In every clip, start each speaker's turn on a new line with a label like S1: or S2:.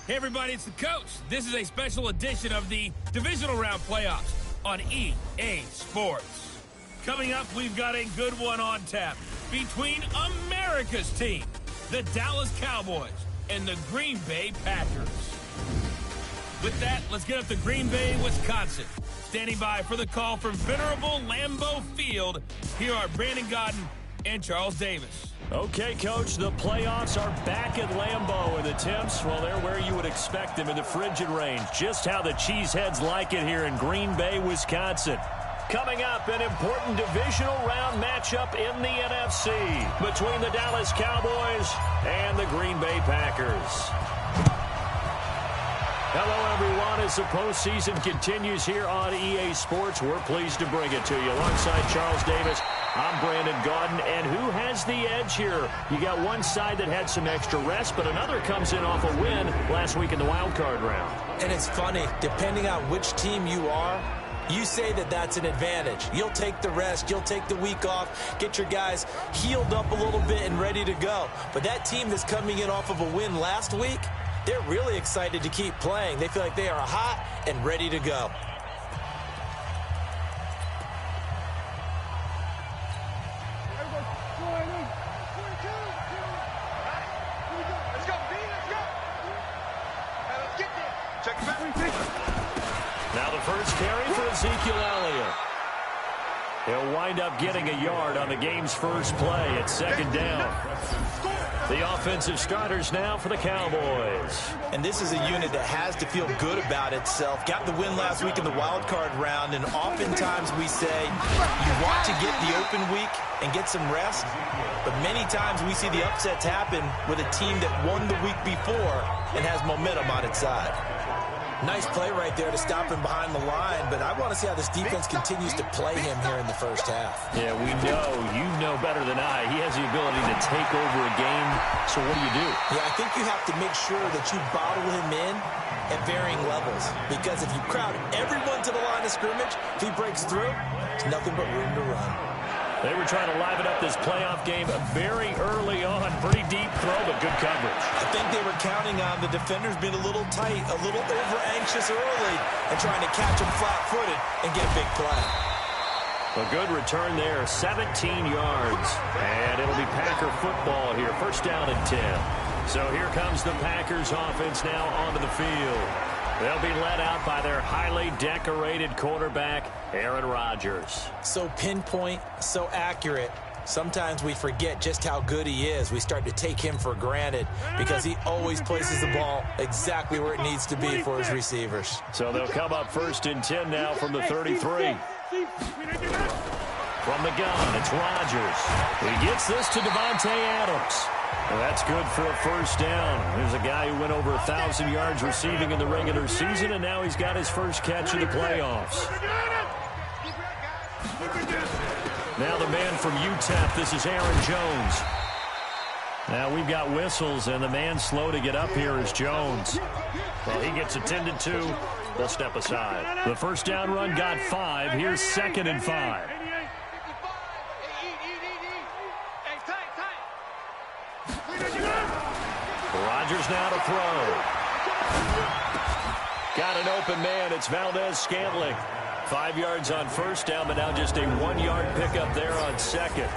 S1: Hey everybody, it's the coach. This is a special edition of the Divisional Round Playoffs on EA Sports. Coming up, we've got a good one on tap between America's team, the Dallas Cowboys, and the Green Bay Packers. With that, let's get up to Green Bay, Wisconsin. Standing by for the call from venerable Lambeau Field, here are Brandon Godden and Charles Davis.
S2: Okay, Coach, the playoffs are back at Lambeau, and the temps, well, they're where you would expect them in the frigid range. Just how the Cheeseheads like it here in Green Bay, Wisconsin. Coming up, an important divisional round matchup in the NFC between the Dallas Cowboys and the Green Bay Packers. Hello, everyone. As the postseason continues here on EA Sports, we're pleased to bring it to you. Alongside Charles Davis, I'm Brandon Godden, and who has the edge here? You got one side that had some extra rest, but another comes in off a win last week in the wild card round.
S3: And it's funny, depending on which team you are, you say that that's an advantage. You'll take the rest, you'll take the week off, get your guys healed up a little bit and ready to go. But that team that's coming in off of a win last week, they're really excited to keep playing. They feel like they are hot and ready to go.
S2: Now the first carry for Ezekiel Elliott. He'll wind up getting a yard on the game's first play at second down. The offensive starters now for the Cowboys.
S3: And this is a unit that has to feel good about itself. Got the win last week in the wild card round, and oftentimes we say you want to get the open week and get some rest, but many times we see the upsets happen with a team that won the week before and has momentum on its side. Nice play right there to stop him behind the line, but I want to see how this defense continues to play him here in the first half.
S2: Yeah, we know. You know better than I. He has the ability to take over a game, so what do?
S3: Yeah, I think you have to make sure that you bottle him in at varying levels, because if you crowd everyone to the line of scrimmage, if he breaks through, there's nothing but room to run.
S2: They were trying to liven up this playoff game very early on. Pretty deep throw, but good coverage.
S3: I think they were counting on the defenders being a little tight, a little over-anxious early, and trying to catch him flat-footed and get a big play.
S2: A good return there, 17 yards. And it'll be Packer football here, first down and 10. So here comes the Packers offense now onto the field. They'll be led out by their highly decorated quarterback, Aaron Rodgers.
S3: So pinpoint, so accurate. Sometimes we forget just how good he is. We start to take him for granted because he always places the ball exactly where it needs to be for his receivers.
S2: So they'll come up first and 10 now from the 33. From the gun, it's Rodgers. He gets this to Devontae Adams. Well, that's good for a first down. There's a guy who went over 1,000 yards receiving in the regular season, and now he's got his first catch in the playoffs. Now the man from UTEP, this is Aaron Jones. Now we've got whistles, and the man slow to get up here is Jones. Well, he gets attended to. They'll step aside. The first down run got 5. Here's second and 5. Rodgers now to throw. Got an open man. It's Valdez-Scantling. 5 yards on first down, but now just a 1-yard pickup there on second.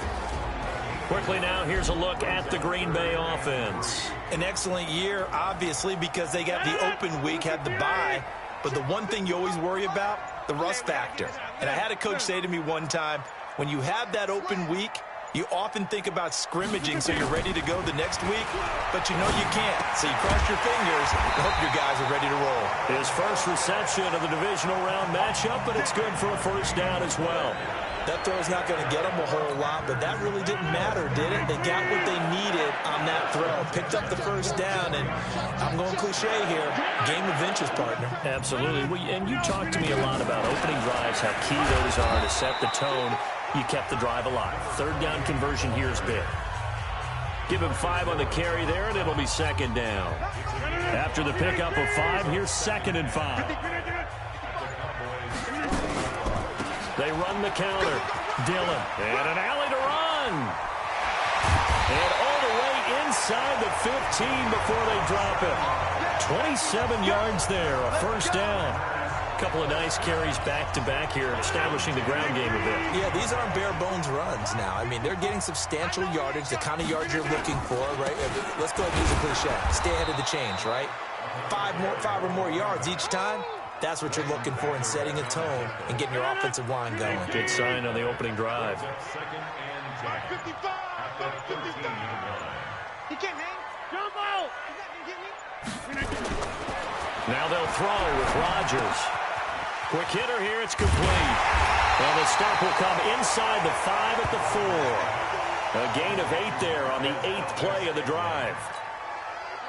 S2: Quickly now, here's a look at the Green Bay offense.
S3: An excellent year, obviously, because they got the open week, had the bye. But the one thing you always worry about, the rust factor. And I had a coach say to me one time, when you have that open week, you often think about scrimmaging so you're ready to go the next week, but you know you can't. So you cross your fingers and hope your guys are ready to roll.
S2: His first reception of the divisional round matchup, but it's good for a first down as well.
S3: That throw's not going to get them a whole lot, but that really didn't matter, did it? They got what they needed on that throw. Picked up the first down, and I'm going cliche here, game of inches, partner.
S2: Absolutely. And you talked to me a lot about opening drives, how key those are to set the tone. You kept the drive alive. Third down conversion here is big. Give him 5 on the carry there, and it'll be second down. After the pickup of 5, here's second and 5. They run the counter. Dillon. And an alley to run. And all the way inside the 15 before they drop it. 27 yards there, a first down. A couple of nice carries back-to-back here, establishing the ground game a bit.
S3: Yeah, these aren't bare-bones runs now. I mean, they're getting substantial yardage, the kind of yards you're looking for, right? Let's go ahead and use a cliche. Stay ahead of the change, right? Five or more yards each time. That's what you're looking for in setting a tone and getting your offensive line going.
S2: Good sign on the opening drive.
S4: He can't hang. Jump out. He's not going to get me.
S2: Now they'll throw with Rodgers. Quick hitter here. It's complete. And the stop will come inside the 5 at the 4. A gain of 8 there on the 8th play of the drive.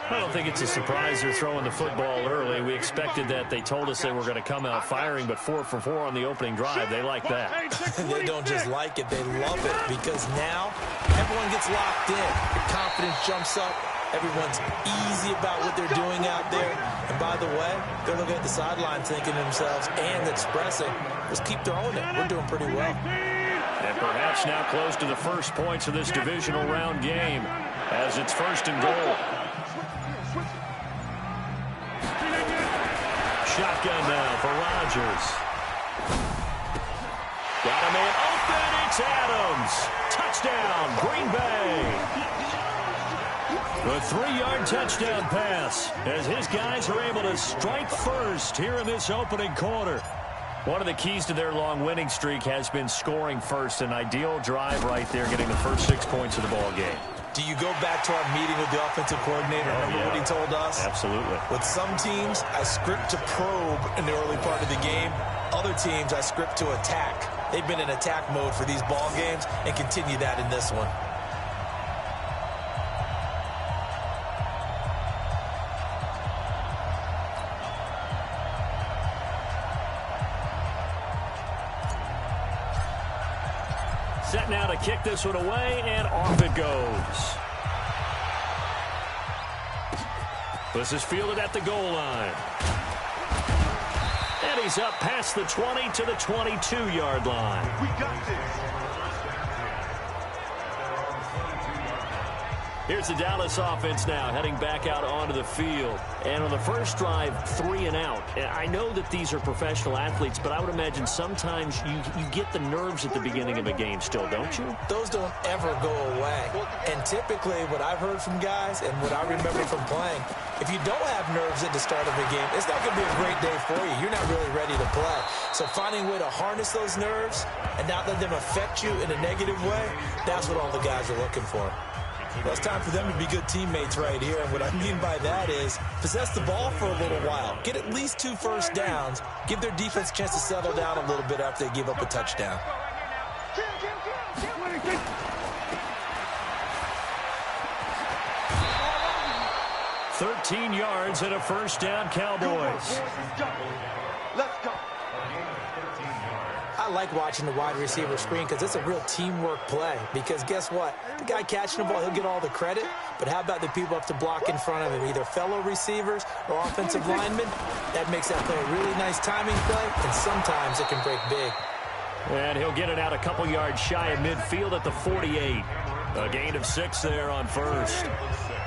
S2: I don't think it's a surprise they're throwing the football early. We expected that. They told us they were going to come out firing, but 4 for 4 on the opening drive. They like that.
S3: They don't just like it. They love it because now everyone gets locked in. Your confidence jumps up. Everyone's easy about what they're doing out there. And by the way, they're looking at the sideline thinking to themselves and expressing, let's keep throwing it. We're doing pretty well.
S2: And perhaps now close to the first points of this divisional round game as it's 1st and goal. Shotgun now for Rodgers. Got a man open. It's Adams. Touchdown, Green Bay. A 3-yard touchdown pass as his guys are able to strike first here in this opening quarter. One of the keys to their long winning streak has been scoring first. An ideal drive right there, getting the first 6 points of the ball game.
S3: Do you go back to our meeting with the offensive coordinator? Remember what he told us?
S2: Absolutely.
S3: With some teams, I script to probe in the early part of the game. Other teams, I script to attack. They've been in attack mode for these ball games and continue that in this one.
S2: Set now to kick this one away, and off it goes. This is fielded at the goal line. And he's up past the 20 to the 22-yard line.
S4: We got this.
S2: Here's the Dallas offense now, heading back out onto the field. And on the first drive, 3 and out. I know that these are professional athletes, but I would imagine sometimes you get the nerves at the beginning of a game still, don't you?
S3: Those don't ever go away. And typically, what I've heard from guys and what I remember from playing, if you don't have nerves at the start of a game, it's not going to be a great day for you. You're not really ready to play. So finding a way to harness those nerves and not let them affect you in a negative way, that's what all the guys are looking for. Well, it's time for them to be good teammates right here. And what I mean by that is possess the ball for a little while. Get at least 2 first downs. Give their defense a chance to settle down a little bit after they give up a touchdown.
S2: 13 yards and a first down, Cowboys.
S4: Let's go.
S3: I like watching the wide receiver screen because it's a real teamwork play. Because guess what? The guy catching the ball, he'll get all the credit. But how about the people up to block in front of him, either fellow receivers or offensive linemen? That makes that play a really nice timing play, and sometimes it can break big.
S2: And he'll get it out a couple yards shy of midfield at the 48. A gain of 6 there on first.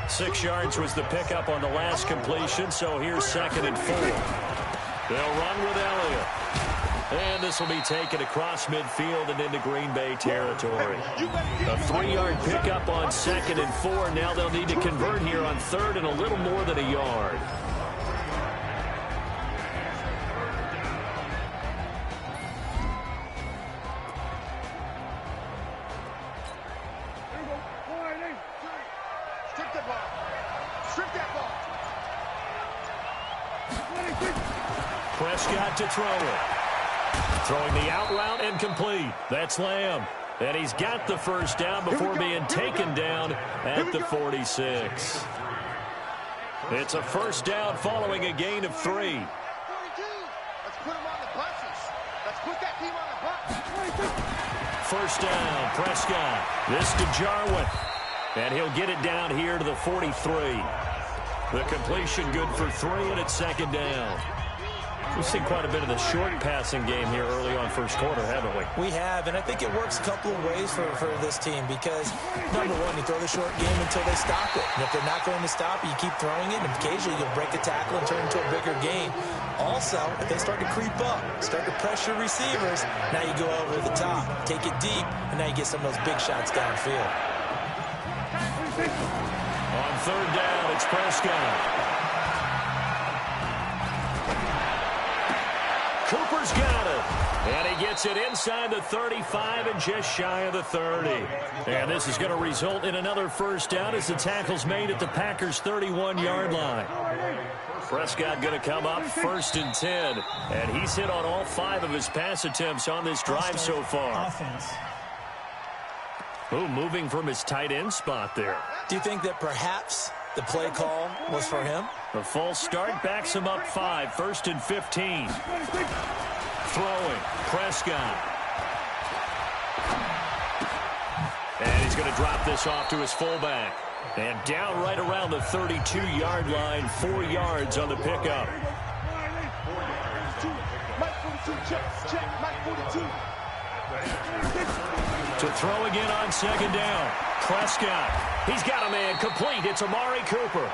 S2: 6 yards was the pickup on the last completion, so here's 2nd and 4. They'll run with Elliott. And this will be taken across midfield and into Green Bay territory. A 3-yard pickup on 2nd and 4. Now they'll need to convert here on 3rd and a little more than a yard.
S4: Strip that ball. Strip that ball.
S2: Prescott to throw it. Throwing the out route and complete. That's Lamb. And he's got the first down before being taken down at the 46. It's a first down following a gain of 3.
S4: 42. Let's put them on the buses. Let's put that team on the bus.
S2: First down, Prescott. This to Jarwin. And he'll get it down here to the 43. The completion good for 3, and it's 2nd down. We've seen quite a bit of the short passing game here early on first quarter, haven't we?
S3: We have, and I think it works a couple of ways for this team because, number one, you throw the short game until they stop it. And if they're not going to stop it, you keep throwing it, and occasionally you'll break a tackle and turn it into a bigger game. Also, if they start to creep up, start to pressure receivers, now you go over the top, take it deep, and now you get some of those big shots downfield.
S2: On third down, it's Prescott. Cooper's got it. And he gets it inside the 35 and just shy of the 30. And this is going to result in another first down as the tackle's made at the Packers' 31-yard line. Prescott going to come up 1st and 10. And he's hit on all 5 of his pass attempts on this drive so far. Ooh, moving from his tight end spot there.
S3: Do you think that perhaps the play call was for him?
S2: The false start backs him up 5, 1st and 15. Throwing, Prescott. And he's going to drop this off to his fullback. And down right around the 32-yard line, 4 yards on the pickup. To throw again on 2nd down. Prescott. He's got a man complete. It's Amari Cooper.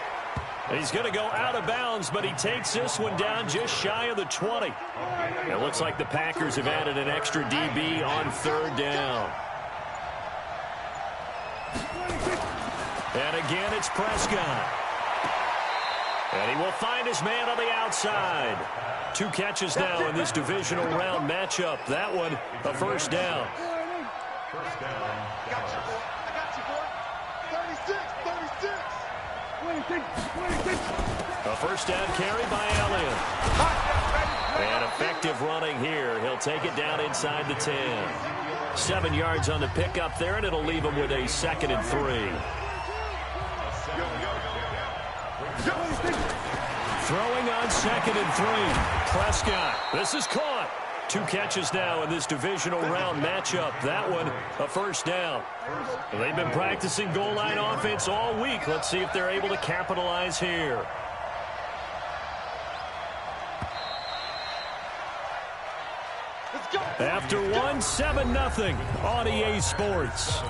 S2: He's going to go out of bounds, but he takes this one down just shy of the 20. It looks like the Packers have added an extra DB on 3rd down. And again, it's Prescott. And he will find his man on the outside. 2 catches now in this divisional round matchup. That one, a first down. A first down carry by Elliott. And effective running here. He'll take it down inside the 10. 7 yards on the pickup there, and it'll leave him with a 2nd and 3. Throwing on 2nd and 3. Prescott. This is caught. 2 catches now in this divisional round matchup. That one, a first down. They've been practicing goal line offense all week. Let's see if they're able to capitalize here. After one, 7-0 on EA Sports.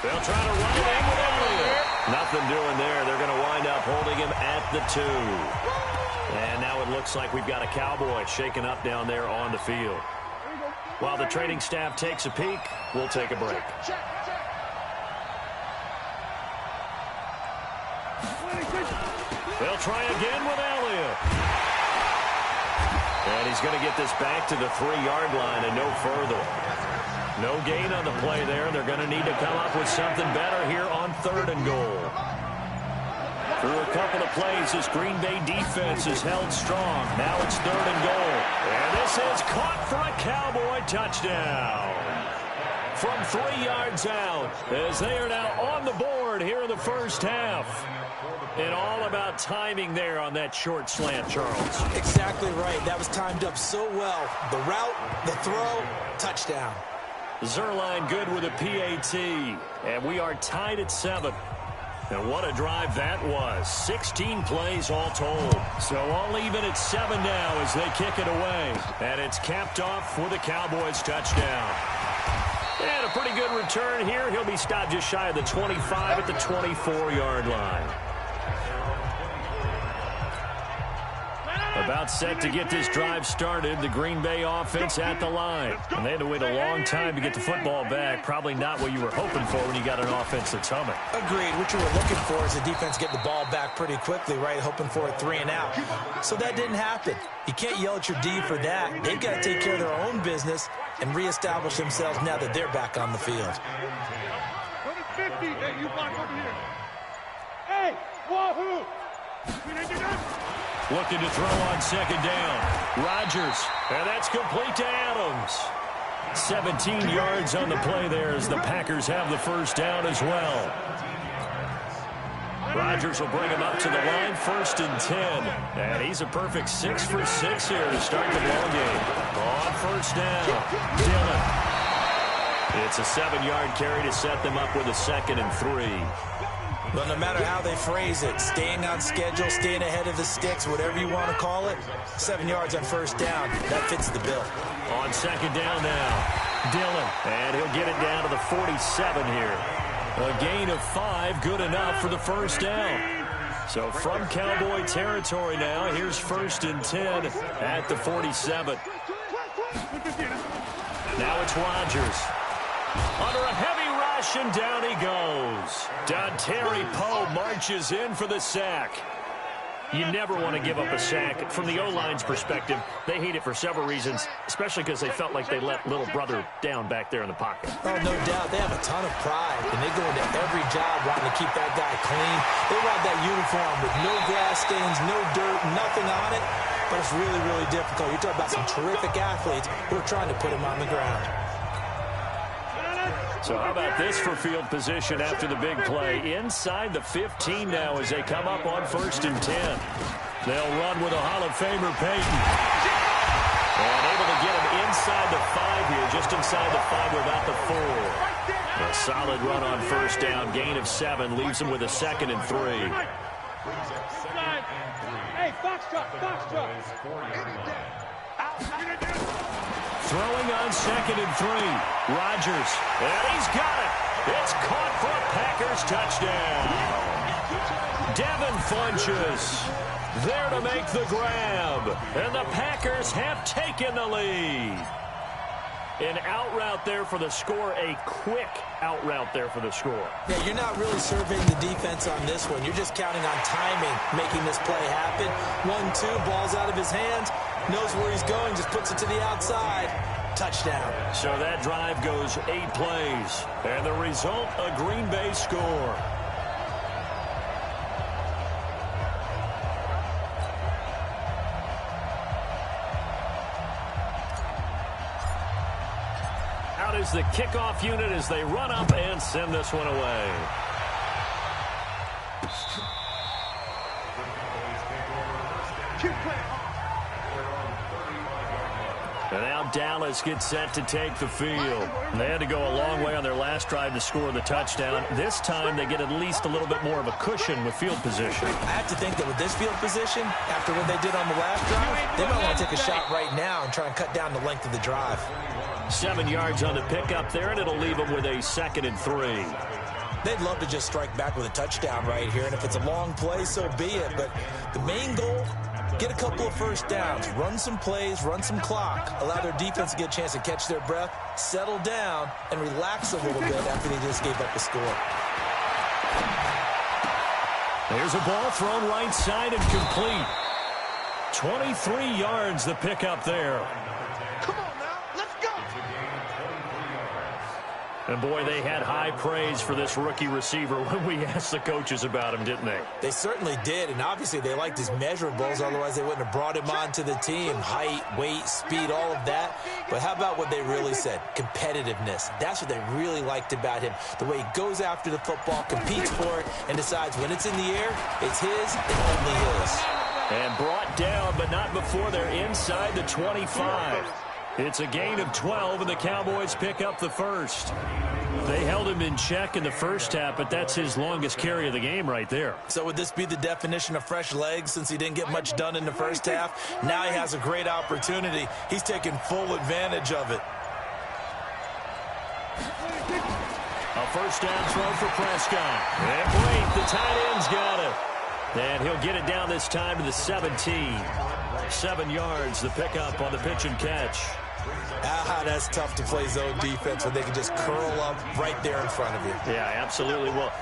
S2: They'll try to run it in with Elliott. Nothing doing there. They're going to wind up holding him at the 2. And now it looks like we've got a Cowboy shaken up down there on the field. While the training staff takes a peek, we'll take a break. They'll try again with Elliott. And he's going to get this back to the 3-yard line and no further. No gain on the play there. They're going to need to come up with something better here on 3rd and goal. Through a couple of plays, this Green Bay defense is held strong. Now it's 3rd and goal. And this is caught for a Cowboy touchdown. From 3 yards out, as they are now on the board here in the first half. And all about timing there on that short slant, Charles.
S3: Exactly right. That was timed up so well. The route, the throw, touchdown.
S2: Zerline good with a PAT. And we are tied at 7. And what a drive that was. 16 plays all told. So all even at 7 now as they kick it away. And it's capped off with a Cowboys touchdown. And a pretty good return here. He'll be stopped just shy of the 25 at the 24-yard line. About set to get this drive started. The Green Bay offense at the line. And they had to wait a long time to get the football back. Probably not what you were hoping for when you got an offense that's humming.
S3: Agreed. What you were looking for is the defense get the ball back pretty quickly, right? Hoping for a 3 and out. So that didn't happen. You can't yell at your D for that. They've got to take care of their own business and reestablish themselves now that they're back on the field.
S4: 50. Hey, you block over here. Hey, wahoo!
S2: Looking to throw on 2nd down. Rodgers, and that's complete to Adams. 17 yards on the play there as the Packers have the first down as well. Rodgers will bring him up to the line, 1st and 10. And he's a perfect 6 for 6 here to start the ball game. On 1st down, Dillon. It's a 7-yard carry to set them up with a 2nd and 3.
S3: But no matter how they phrase it, staying on schedule, staying ahead of the sticks, whatever you want to call it, 7 yards on first down, that fits the bill.
S2: On 2nd down now, Dillon, and he'll get it down to the 47 here. A gain of 5, good enough for the first down. So from Cowboy territory now, here's 1st and 10 at the 47. Now it's Rodgers. Under a heavy rush, and down he goes. Dontari Poe marches in for the sack. You never want to give up a sack. From the O-line's perspective, they hate it for several reasons, especially because they felt like they let little brother down back there in the pocket.
S3: Oh, no doubt. They have a ton of pride, and they go into every job wanting to keep that guy clean. They want that uniform with no grass stains, no dirt, nothing on it, but it's really, really difficult. You're talking about some terrific athletes who are trying to put him on the ground.
S2: So how about this for field position after the big play? Inside the 15 now as they come up on 1st and 10. They'll run with a Hall of Famer, Peyton. And able to get him inside the 5 here, just inside the 5 without the 4. A solid run on first down, gain of 7, leaves him with a 2nd and 3.
S4: Hey, foxtrot.
S2: Throwing on 2nd and 3. Rodgers. And he's got it. It's caught for a Packers touchdown. Devin Funchess there to make the grab. And the Packers have taken the lead. An out route there for the score. A quick out route there for the score.
S3: Yeah, you're not really surveying the defense on this one. You're just counting on timing, making this play happen. 1-2, ball's out of his hands. Knows where he's going, just puts it to the outside. Touchdown.
S2: So that drive goes 8 plays. And the result, a Green Bay score. Out is the kickoff unit as they run up and send this one away. And now Dallas gets set to take the field. They had to go a long way on their last drive to score the touchdown. This time they get at least a little bit more of a cushion with field position.
S3: I have to think that with this field position, after what they did on the last drive, they might want to take a shot right now and try and cut down the length of the drive.
S2: 7 yards on the pickup there, and it'll leave them with a 2nd and 3.
S3: They'd love to just strike back with a touchdown right here, and if it's a long play, so be it. But the main goal, get a couple of first downs, run some plays, run some clock, allow their defense to get a chance to catch their breath, settle down, and relax a little bit after they just gave up the score.
S2: There's a ball thrown right side and complete. 23 yards the pickup there.
S4: Come on now, let's go.
S2: And boy, they had high praise for this rookie receiver when we asked the coaches about him, didn't they?
S3: They certainly did, and obviously they liked his measurables, otherwise they wouldn't have brought him onto the team. Height, weight, speed, all of that. But how about what they really said? Competitiveness. That's what they really liked about him. The way he goes after the football, competes for it, and decides when it's in the air, it's his and only his.
S2: And brought down, but not before they're inside the 25. It's a gain of 12, and the Cowboys pick up the first. They held him in check in the first half, but that's his longest carry of the game right there.
S3: So would this be the definition of fresh legs since he didn't get much done in the first half? Now he has a great opportunity. He's taking full advantage of it.
S2: A first down throw for Prescott. And wait, the tight end's got it. And he'll get it down this time to the 17. 7 yards, the pickup on the pitch and catch.
S3: That's tough to play zone defense when they can just curl up right there in front of you.
S2: Yeah, absolutely. Well,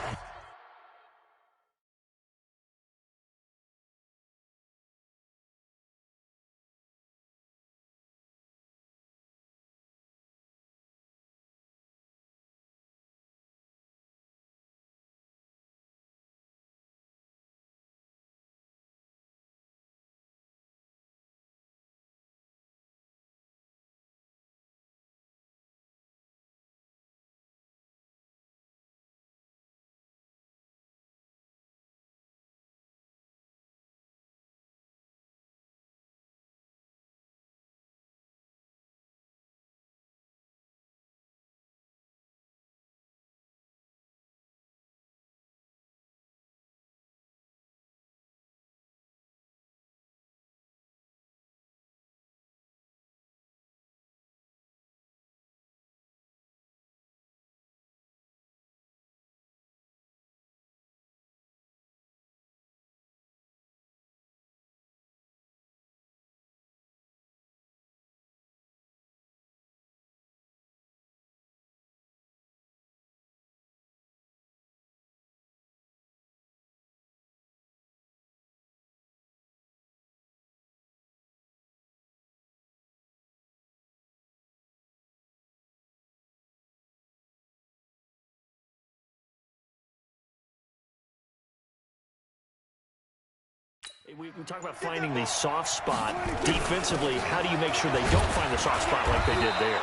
S2: We talk about finding the soft spot. Defensively, how do you make sure they don't find the soft spot like they did there?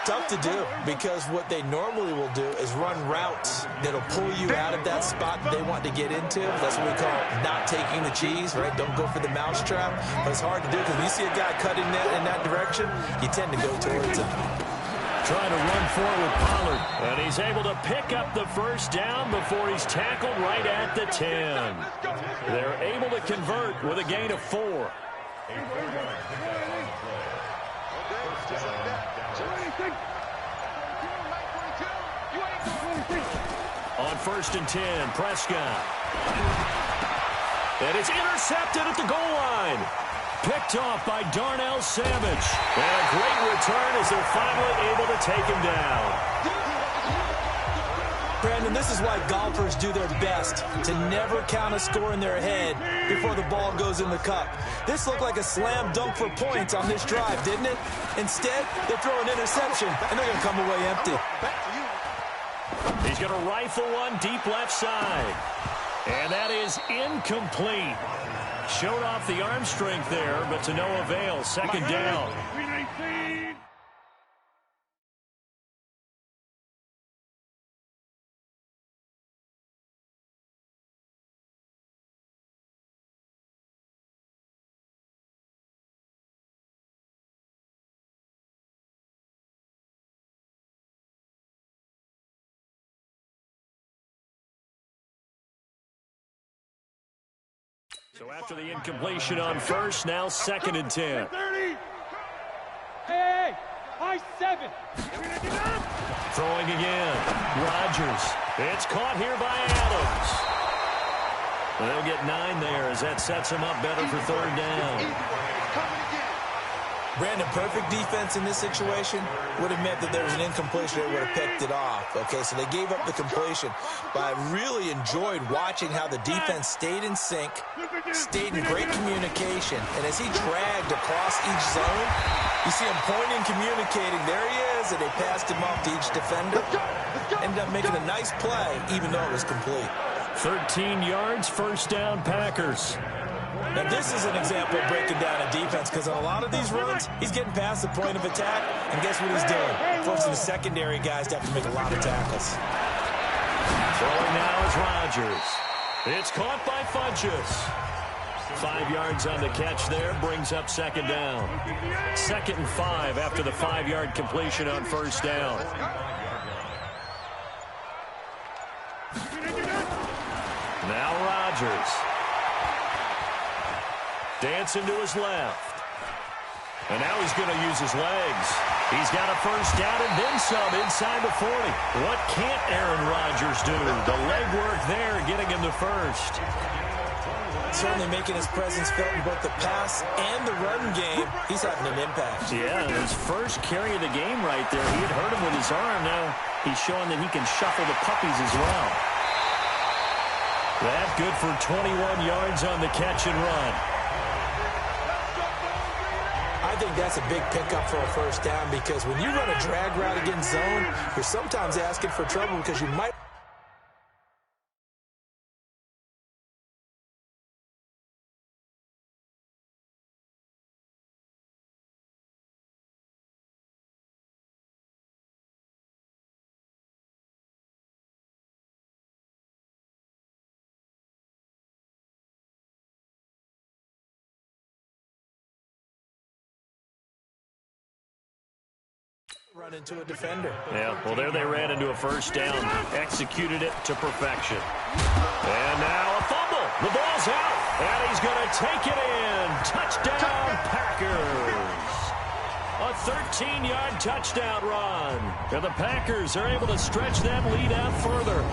S3: Tough to do, because what they normally will do is run routes that'll pull you out of that spot that they want to get into. That's what we call not taking the cheese, right? Don't go for the mousetrap. But it's hard to do because when you see a guy cutting in that direction, you tend to go towards him.
S2: Trying to run forward with Pollard. And he's able to pick up the first down before he's tackled right at the 10. They're able to convert with a gain of 4. On 1st and 10, Prescott. And it's intercepted at the goal line. Picked off by Darnell Savage. And a great return as they're finally able to take him down.
S3: Brandon, this is why golfers do their best to never count a score in their head before the ball goes in the cup. This looked like a slam dunk for points on this drive, didn't it? Instead, they throw an interception, and they're going to come away empty.
S2: He's going to rifle one deep left side. And that is incomplete. Showed off the arm strength there, but to no avail. 2nd down. So after the incompletion on 1st, now 2nd and 10.
S5: Hey, I-7.
S2: Throwing again. Rodgers. It's caught here by Adams. They'll get 9 there as that sets him up better for 3rd down.
S3: Brandon, perfect defense in this situation would have meant that there was an incompletion. They would have picked it off. Okay, so they gave up the completion. But I really enjoyed watching how the defense stayed in sync, stayed in great communication. And as he dragged across each zone, you see him pointing, communicating. There he is, and they passed him off to each defender. Ended up making a nice play, even though it was complete.
S2: 13 yards, 1st down, Packers.
S3: Now, this is an example of breaking down a defense, because on a lot of these runs, he's getting past the point of attack, and guess what he's doing? Forcing the secondary guys to have to make a lot of tackles.
S2: Throwing now is Rodgers. It's caught by Funchess. 5 yards on the catch there, brings up 2nd down. 2nd and 5 after the 5-yard completion on 1st down. Now Rodgers. Dancing to his left. And now he's going to use his legs. He's got a 1st down and then some inside the 40. What can't Aaron Rodgers do? The leg work there, getting him to 1st.
S3: Certainly making his presence felt in both the pass and the run game. He's having an impact.
S2: Yeah, his first carry of the game right there. He had hurt him with his arm. Now he's showing that he can shuffle the puppies as well. That good for 21 yards on the catch and run.
S3: I think that's a big pickup for a 1st down, because when you run a drag route against zone, you're sometimes asking for trouble because you might. Run into a defender.
S2: Yeah, well, there they ran into a 1st down. Executed it to perfection. And now a fumble. The ball's out. And he's going to take it in. Touchdown, Packers. A 13-yard touchdown run. And the Packers are able to stretch that lead out further.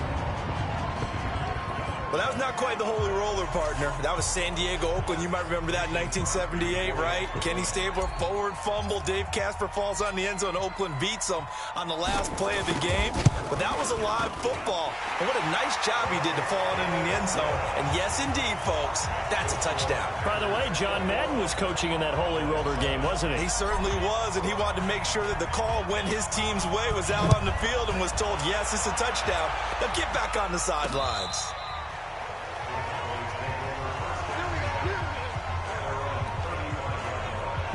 S3: Well, that was not quite the holy roller, partner. That was San Diego, Oakland. You might remember that in 1978, right? Kenny Stabler, forward fumble. Dave Casper falls on the end zone. Oakland beats him on the last play of the game. But that was a live football. And what a nice job he did to fall in the end zone. And yes, indeed, folks, that's a touchdown.
S2: By the way, John Madden was coaching in that holy roller game, wasn't he?
S3: He certainly was, and he wanted to make sure that the call went his team's way, was out on the field, and was told, yes, it's a touchdown. Now get back on the sidelines.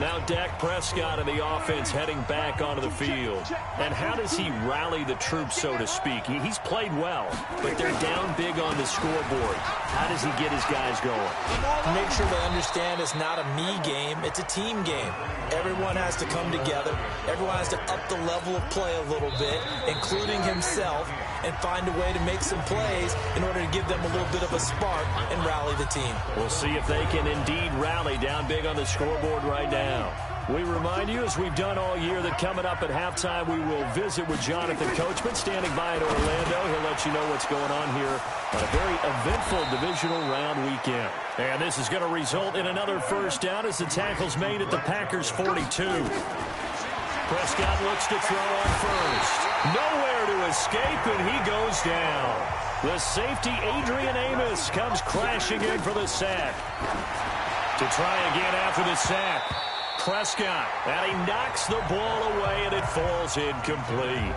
S2: Now Dak Prescott and the offense heading back onto the field. And how does he rally the troops, so to speak? He's played well, but they're down big on the scoreboard. How does he get his guys going?
S3: Make sure they understand it's not a me game, it's a team game. Everyone has to come together. Everyone has to up the level of play a little bit, including himself, and find a way to make some plays in order to give them a little bit of a spark and rally the team.
S2: We'll see if they can indeed rally down big on the scoreboard right now. We remind you, as we've done all year, that coming up at halftime, we will visit with Jonathan Coachman standing by in Orlando. He'll let you know what's going on here on a very eventful divisional round weekend. And this is going to result in another first down as the tackle's made at the Packers' 42. Prescott looks to throw on first. Nowhere to escape, and he goes down. The safety, Adrian Amos, comes crashing in for the sack. To try again after the sack, Prescott, and he knocks the ball away, and it falls incomplete.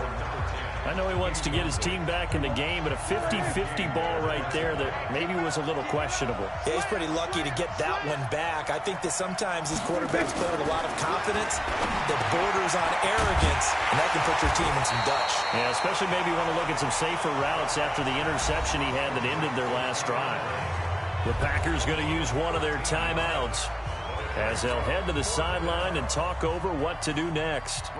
S2: I know he wants to get his team back in the game, but a 50-50 ball right there that maybe was a little questionable.
S3: Yeah, he's pretty lucky to get that one back. I think that sometimes these quarterbacks play with a lot of confidence that borders on arrogance, and that can put your team in some Dutch.
S2: Yeah, especially maybe you want to look at some safer routes after the interception he had that ended their last drive. The Packers going to use one of their timeouts as they'll head to the sideline and talk over what to do next.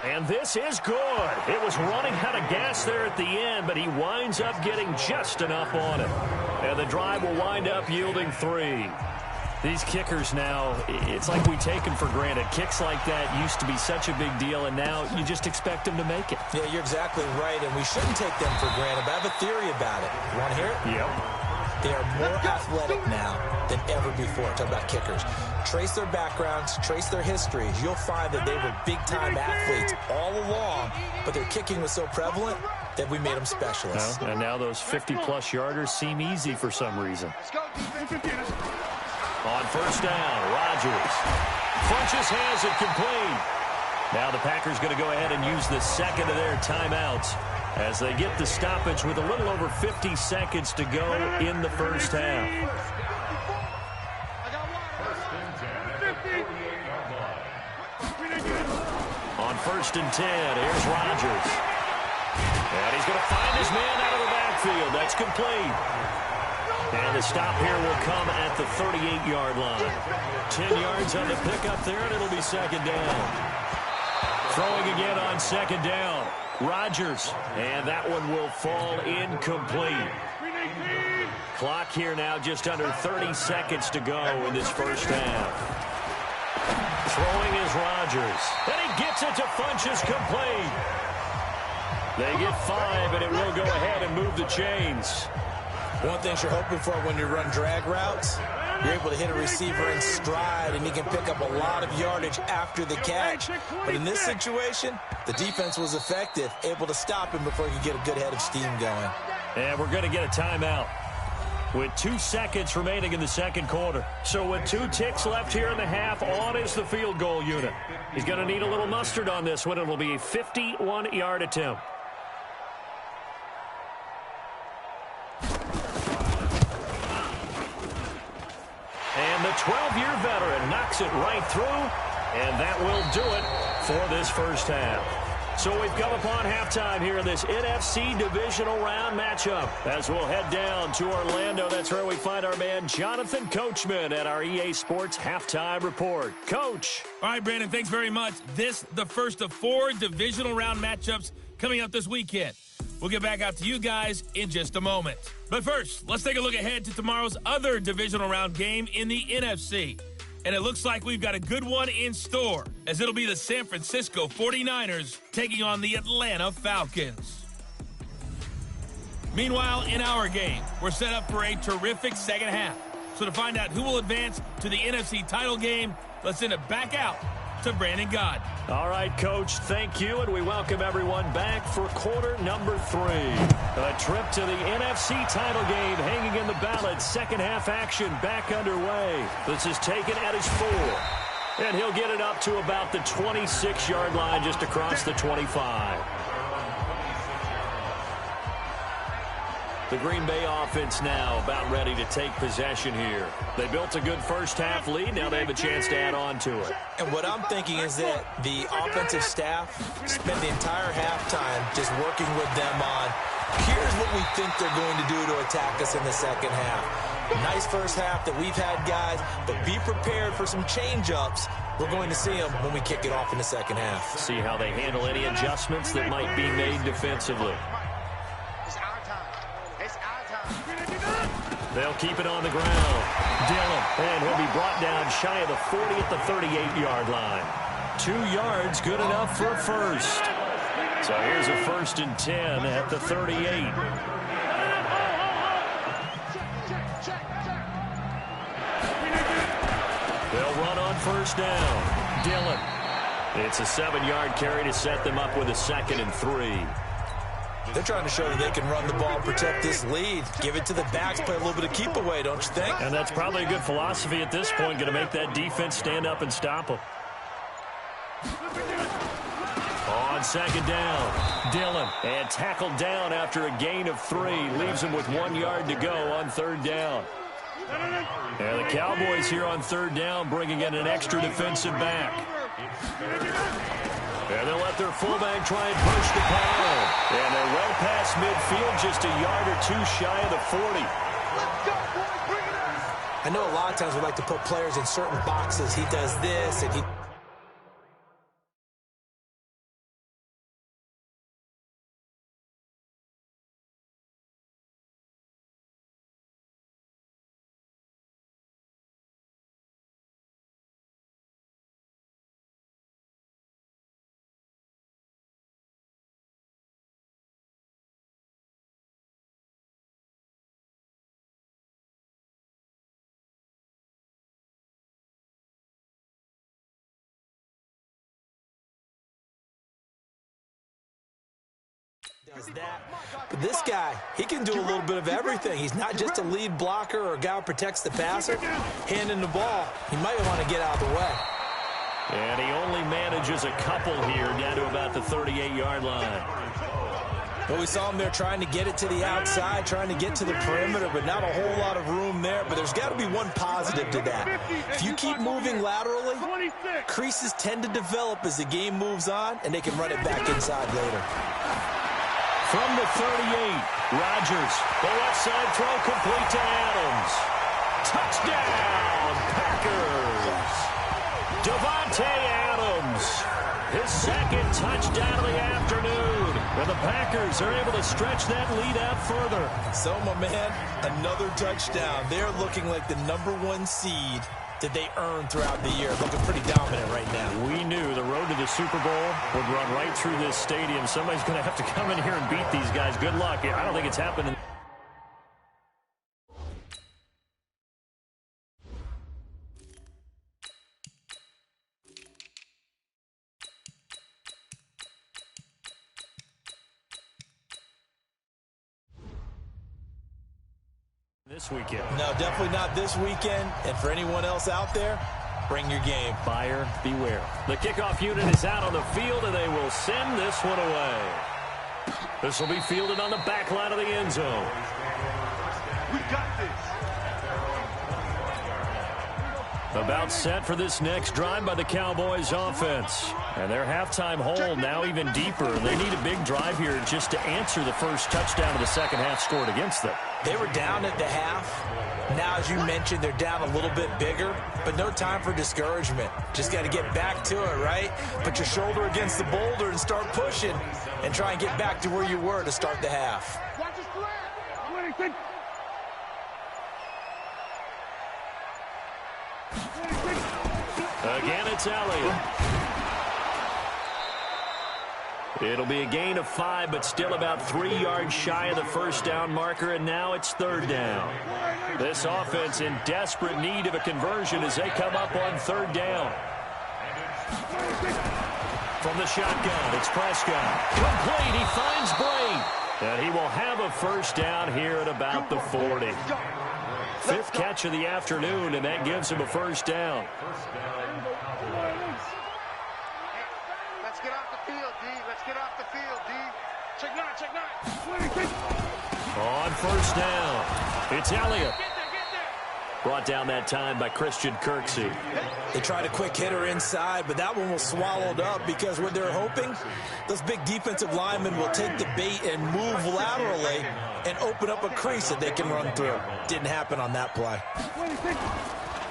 S2: And this is good. It was running out of gas there at the end, but he winds up getting just enough on it. And the drive will wind up yielding 3. These kickers now, it's like we take them for granted. Kicks like that used to be such a big deal, and now you just expect them to make it.
S3: Yeah, you're exactly right, and we shouldn't take them for granted, but I have a theory about it. You want to hear it?
S2: Yep.
S3: They are more athletic now than ever before. Talk about kickers. Trace their backgrounds, trace their histories. You'll find that they were big-time athletes all along, but their kicking was so prevalent that we made them specialists.
S2: Well, and now those 50-plus yarders seem easy for some reason. On first down, Rodgers. Funches has it complete. Now the Packers going to go ahead and use the second of their timeouts as they get the stoppage with a little over 50 seconds to go in the first half. On first and 10, here's Rodgers. And he's going to find his man out of the backfield. That's complete. And the stop here will come at the 38-yard line. 10 yards on the pickup there, and it'll be second down. Throwing again on second down. Rodgers, and that one will fall incomplete. Clock here now just under 30 seconds to go in this first half. Throwing is Rodgers, and he gets it to Funches complete. They get 5, and it will go ahead and move the chains.
S3: One thing you're hoping for when you run drag routes, you're able to hit a receiver in stride, and he can pick up a lot of yardage after the catch. But in this situation, the defense was effective, able to stop him before he could get a good head of steam going.
S2: And we're going to get a timeout with 2 seconds remaining in the second quarter. So with 2 ticks left here in the half, on is the field goal unit. He's going to need a little mustard on this one. It'll be a 51-yard attempt. And the 12-year veteran knocks it right through, and that will do it for this first half. So we've come upon halftime here in this NFC divisional round matchup. As we'll head down to Orlando, that's where we find our man Jonathan Coachman at our EA Sports Halftime Report. Coach.
S1: All right, Brandon, thanks very much. This, the first of 4 divisional round matchups coming up this weekend. We'll get back out to you guys in just a moment. But first, let's take a look ahead to tomorrow's other divisional round game in the NFC. And it looks like we've got a good one in store, as it'll be the San Francisco 49ers taking on the Atlanta Falcons. Meanwhile, in our game, we're set up for a terrific second half. So to find out who will advance to the NFC title game, let's send it back out to Brandon Gaudin.
S2: All right, Coach, thank you, and we welcome everyone back for quarter number 3. A trip to the NFC title game hanging in the balance. Second half action back underway. This is taken at his 4. And he'll get it up to about the 26-yard line just across the 25. The Green Bay offense now about ready to take possession here. They built a good first-half lead. Now they have a chance to add on to it.
S3: And what I'm thinking is that the offensive staff spent the entire halftime just working with them on, here's what we think they're going to do to attack us in the second half. Nice first half that we've had, guys, but be prepared for some change-ups. We're going to see them when we kick it off in the second half.
S2: See how they handle any adjustments that might be made defensively. They'll keep it on the ground. Dillon, and he'll be brought down shy of the 40 at the 38-yard line. 2 yards, good enough for a first. So here's a 1st and 10 at the 38. They'll run on 1st down. Dillon. It's a 7-yard carry to set them up with a 2nd and 3.
S3: They're trying to show that they can run the ball and protect this lead. Give it to the backs, play a little bit of keep away, don't you think?
S2: And that's probably a good philosophy at this point, going to make that defense stand up and stop them. On 2nd down, Dillon, and tackled down after a gain of 3. Leaves him with 1 yard to go on 3rd down. And the Cowboys here on 3rd down bringing in an extra defensive back. And they'll let their fullback try and push the pile. And they're well past midfield, just a yard or 2 shy of the 40.
S3: I know a lot of times we like to put players in certain boxes. He does this, and he... does that. But this guy, he can do a little bit of everything. He's not just a lead blocker or a guy who protects the passer. Handing the ball, he might want to get out of the way.
S2: And he only manages a couple here down to about the 38-yard line.
S3: Well, we saw him there trying to get it to the outside, trying to get to the perimeter, but not a whole lot of room there. But there's got to be one positive to that. If you keep moving laterally, creases tend to develop as the game moves on, and they can run it back inside later.
S2: From the 38, Rodgers, the left side throw complete to Adams. Touchdown, Packers. Davante Adams, his 2nd touchdown of the afternoon. And the Packers are able to stretch that lead out further.
S3: So, my man, another touchdown. They're looking like the #1 seed that they earned throughout the year. Looking pretty dominant right now.
S2: We knew the road to the Super Bowl would run right through this stadium. Somebody's going to have to come in here and beat these guys. Good luck. I don't think it's happening. This weekend.
S3: No, definitely not this weekend. And for anyone else out there, bring your game.
S2: Buyer beware. The kickoff unit is out on the field, and they will send this one away. This will be fielded on the back line of the end zone.
S4: We got this.
S2: About set for this next drive by the Cowboys offense. And their halftime hole now even deeper. They need a big drive here just to answer the first touchdown of the second half scored against them.
S3: They were down at the half. Now, as you mentioned, they're down a little bit bigger, but no time for discouragement. Just got to get back to it, right? Put your shoulder against the boulder and start pushing and try and get back to where you were to start the half.
S4: Watch his flag.
S2: Again, it's Elliott. It'll be a gain of 5, but still about 3 yards shy of the first down marker, and now it's 3rd down. This offense in desperate need of a conversion as they come up on 3rd down. From the shotgun, it's Prescott. Complete, he finds Bray. And he will have a first down here at about the 40. 5th catch of the afternoon, and that gives him a first down.
S4: Let's get off the field, D. Let's get off the field, D. Check 9, check 9.
S2: On first down, it's Elliott. Brought down that time by Christian Kirksey.
S3: They tried a quick hitter inside, but that one was swallowed up because what they're hoping, those big defensive linemen will take the bait and move laterally and open up a crease that they can run through. Didn't happen on that play.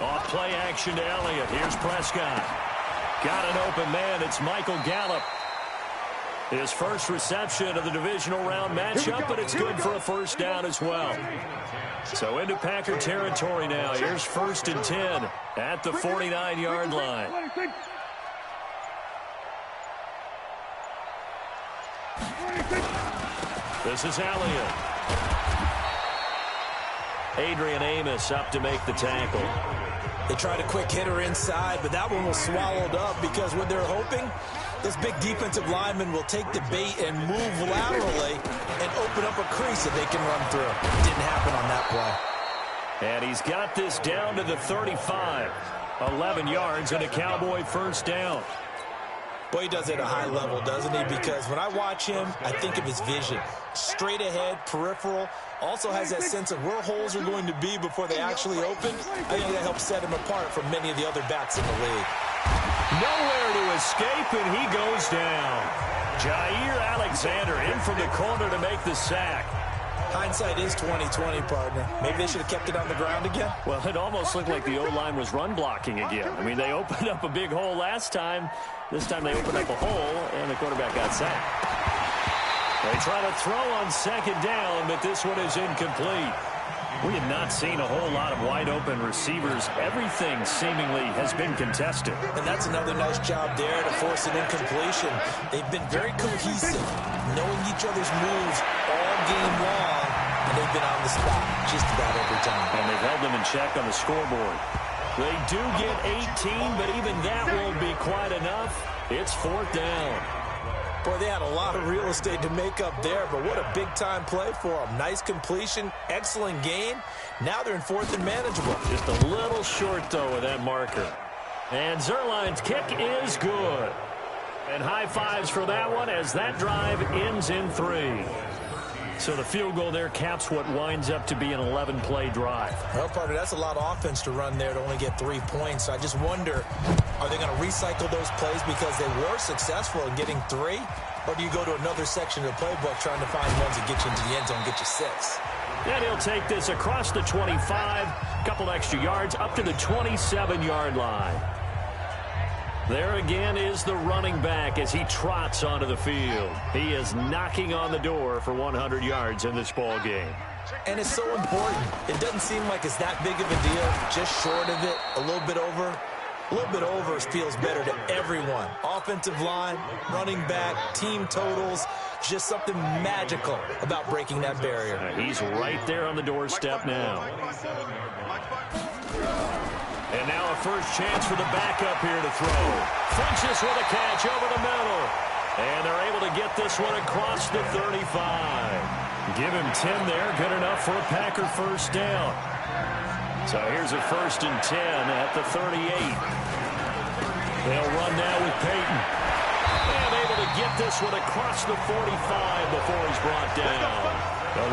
S2: Off play action to Elliott. Here's Prescott. Got an open man. It's Michael Gallup. His first reception of the divisional round matchup, but it's good for a first down as well. So into Packer territory now. Here's 1st and 10 at the 49-yard line. This is Elliott. Adrian Amos up to make the tackle.
S3: They tried a quick hitter inside, but that one was swallowed up because what they're hoping, this big defensive lineman will take the bait and move laterally and open up a crease that they can run through. Didn't happen on that play.
S2: And he's got this down to the 35. 11 yards and a Cowboy first down.
S3: Boy, he does it at a high level, doesn't he? Because when I watch him, I think of his vision. Straight ahead, peripheral. Also has that sense of where holes are going to be before they actually open. I think that helps set him apart from many of the other backs in the league.
S2: Nowhere to escape, and he goes down. Jair Alexander in from the corner to make the sack.
S3: Hindsight is 20/20, partner. Maybe they should have kept it on the ground again.
S2: Well, it almost looked like the O-line was run blocking again. I mean, they opened up a big hole last time. This time they opened up a hole, and the quarterback got sacked. They try to throw on 2nd down, but this one is incomplete. We have not seen a whole lot of wide-open receivers. Everything seemingly has been contested.
S3: And that's another nice job there to force an incompletion. They've been very cohesive, knowing each other's moves all game long, and they've been on the spot just about every time.
S2: And they've held them in check on the scoreboard. They do get 18, but even that won't be quite enough. It's 4th down.
S3: Boy, they had a lot of real estate to make up there, but what a big-time play for them. Nice completion, excellent gain. Now they're in 4th and manageable.
S2: Just a little short, though, with that marker. And Zerline's kick is good. And high fives for that one as that drive ends in 3. So the field goal there caps what winds up to be an 11-play drive.
S3: Well, partner, that's a lot of offense to run there to only get 3 points. I just wonder, are they going to recycle those plays because they were successful in getting 3? Or do you go to another section of the playbook trying to find ones that get you into the end zone, get you 6?
S2: And he'll take this across the 25, couple extra yards up to the 27-yard line. There again is the running back as he trots onto the field. He is knocking on the door for 100 yards in this ball game.
S3: And it's so important. It doesn't seem like it's that big of a deal. Just short of it, a little bit over. A little bit over feels better to everyone. Offensive line, running back, team totals. Just something magical about breaking that barrier.
S2: He's right there on the doorstep now. And now a first chance for the backup here to throw. Funches with a catch over the middle. And they're able to get this one across the 35. Give him 10 there. Good enough for a Packer first down. So here's a 1st and 10 at the 38. They'll run now with Peyton. And able to get this one across the 45 before he's brought down.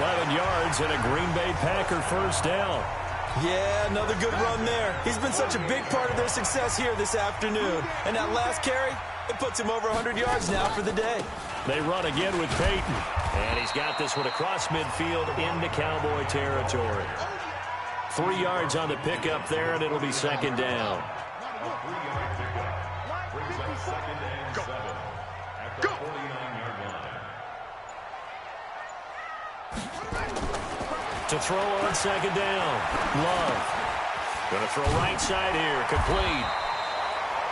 S2: 11 yards and a Green Bay Packer first down.
S3: Yeah, another good run there. He's been such a big part of their success here this afternoon. And that last carry, it puts him over 100 yards now for the day.
S2: They run again with Peyton. And he's got this one across midfield into Cowboy territory. 3 yards on the pickup there, and it'll be 2nd down. To throw on 2nd down. Love. Going to throw right side here. Complete.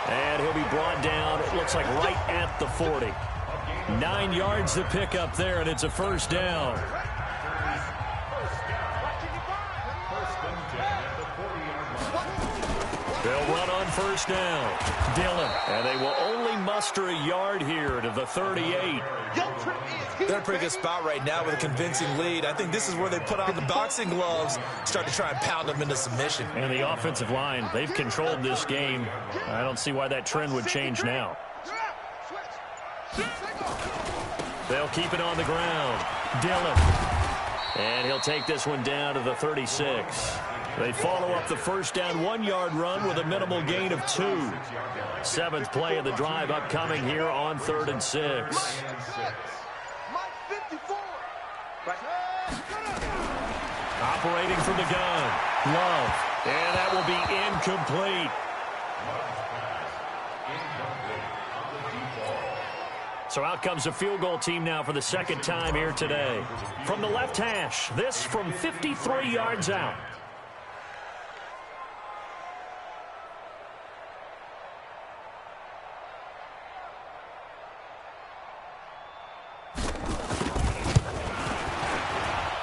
S2: And he'll be brought down, it looks like right at the 40. 9 yards to pick up there, and it's a first down. They'll run on first down. Dillon. And they will only muster a yard here to the 38.
S3: They're in a pretty good spot right now with a convincing lead. I think this is where they put on the boxing gloves, start to try and pound them into submission.
S2: And the offensive line, they've controlled this game. I don't see why that trend would change now. They'll keep it on the ground. Dillon. And he'll take this one down to the 36. They follow up the first down 1-yard run with a minimal gain of 2. 7th play of the drive upcoming here on 3rd and 6. Operating from the gun. Love. And that will be incomplete. So out comes the field goal team now for the 2nd time here today. From the left hash, this from 53 yards out.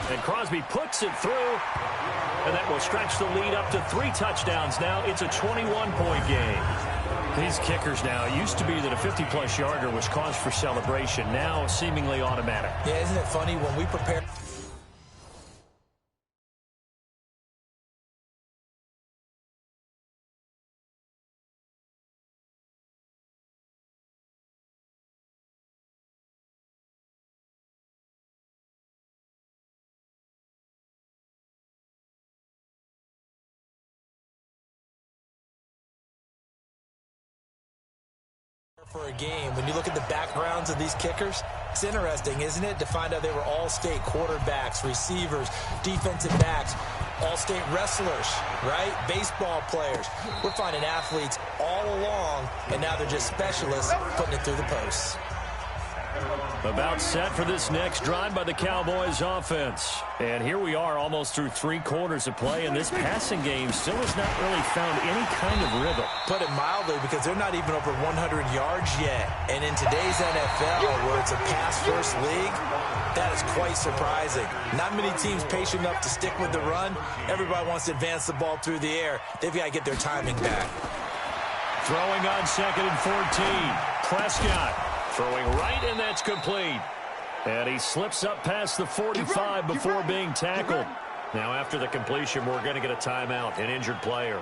S2: And Crosby puts it through, and that will stretch the lead up to 3 touchdowns now. It's a 21-point game. These kickers now, it used to be that a 50-plus yarder was cause for celebration. Now seemingly automatic.
S3: Yeah, isn't it funny when we prepare... for a game, when you look at the backgrounds of these kickers, it's interesting, isn't it, to find out they were all-state quarterbacks, receivers, defensive backs, all-state wrestlers, right? Baseball players. We're finding athletes all along, and now they're just specialists putting it through the posts.
S2: About set for this next drive by the Cowboys offense. And here we are almost through 3 quarters of play, and this passing game still has not really found any kind of rhythm.
S3: Put it mildly, because they're not even over 100 yards yet. And in today's NFL, where it's a pass-first league, that is quite surprising. Not many teams patient enough to stick with the run. Everybody wants to advance the ball through the air. They've got to get their timing back.
S2: Throwing on 2nd and 14. Prescott. Throwing right, and that's complete. And he slips up past the 45 before being tackled. Now, after the completion, we're going to get a timeout, an injured player.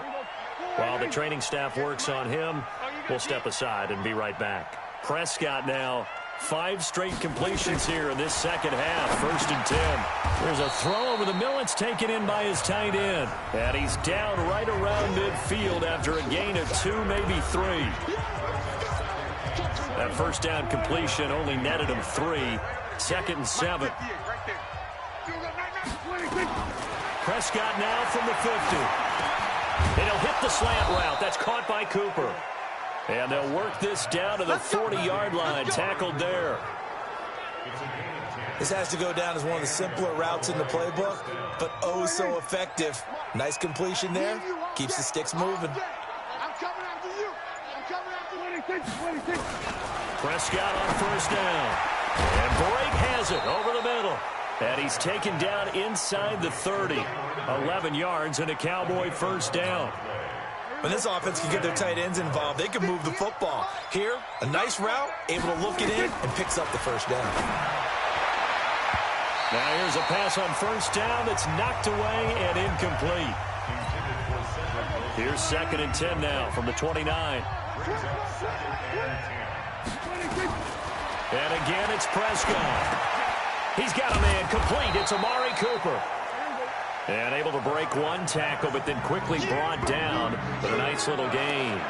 S2: While the training staff works on him, we'll step aside and be right back. Prescott now, 5 straight completions here in this second half. 1st and 10. There's a throw over the middle. It's taken in by his tight end. And he's down right around midfield after a gain of 2, maybe 3. That first down completion only netted him 3. 2nd and 7. Prescott now from the 50. And he'll hit the slant route. That's caught by Cooper. And they'll work this down to the 40-yard line. Tackled there.
S3: This has to go down as one of the simpler routes in the playbook, but oh so effective. Nice completion there. Keeps the sticks moving.
S2: Prescott on 1st down. And Brake has it over the middle. And he's taken down inside the 30. 11 yards and a Cowboy 1st down.
S3: When this offense can get their tight ends involved, they can move the football. Here, a nice route, able to look it in, and picks up the 1st down.
S2: Now here's a pass on 1st down that's knocked away and incomplete. Here's 2nd and 10 now from the 29. And again, it's Prescott. He's got a man complete. It's Amari Cooper. And able to break 1 tackle, but then quickly brought down with a nice little gain.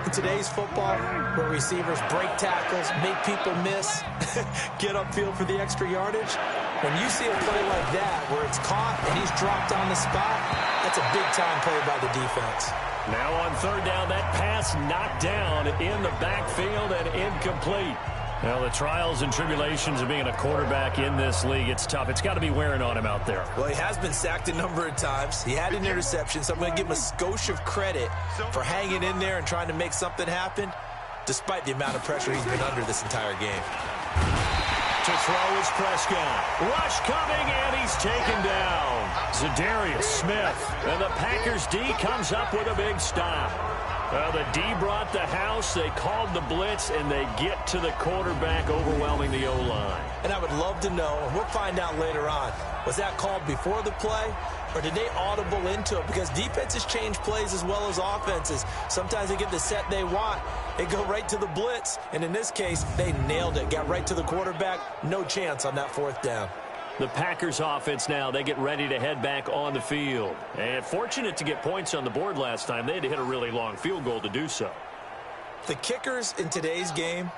S3: In today's football, where receivers break tackles, make people miss, get upfield for the extra yardage, when you see a play like that where it's caught and he's dropped on the spot, that's a big-time play by the defense.
S2: Now on 3rd down, that pass knocked down in the backfield and incomplete. Well, the trials and tribulations of being a quarterback in this league, it's tough. It's got to be wearing on him out there.
S3: Well, he has been sacked a number of times. He had an interception, so I'm going to give him a skosh of credit for hanging in there and trying to make something happen, despite the amount of pressure he's been under this entire game.
S2: To throw is Prescott. Rush coming, and he's taken down. Zadarius Smith. And the Packers D comes up with a big stop. Well, the D brought the house. They called the blitz, and they get to the quarterback, overwhelming the O-line.
S3: And I would love to know, and we'll find out later on, was that called before the play, or did they audible into it? Because defenses change plays as well as offenses. Sometimes they get the set they want. They go right to the blitz, and in this case, they nailed it. Got right to the quarterback. No chance on that 4th down.
S2: The Packers offense now, they get ready to head back on the field. And fortunate to get points on the board last time. They had to hit a really long field goal to do so.
S3: The kickers in today's game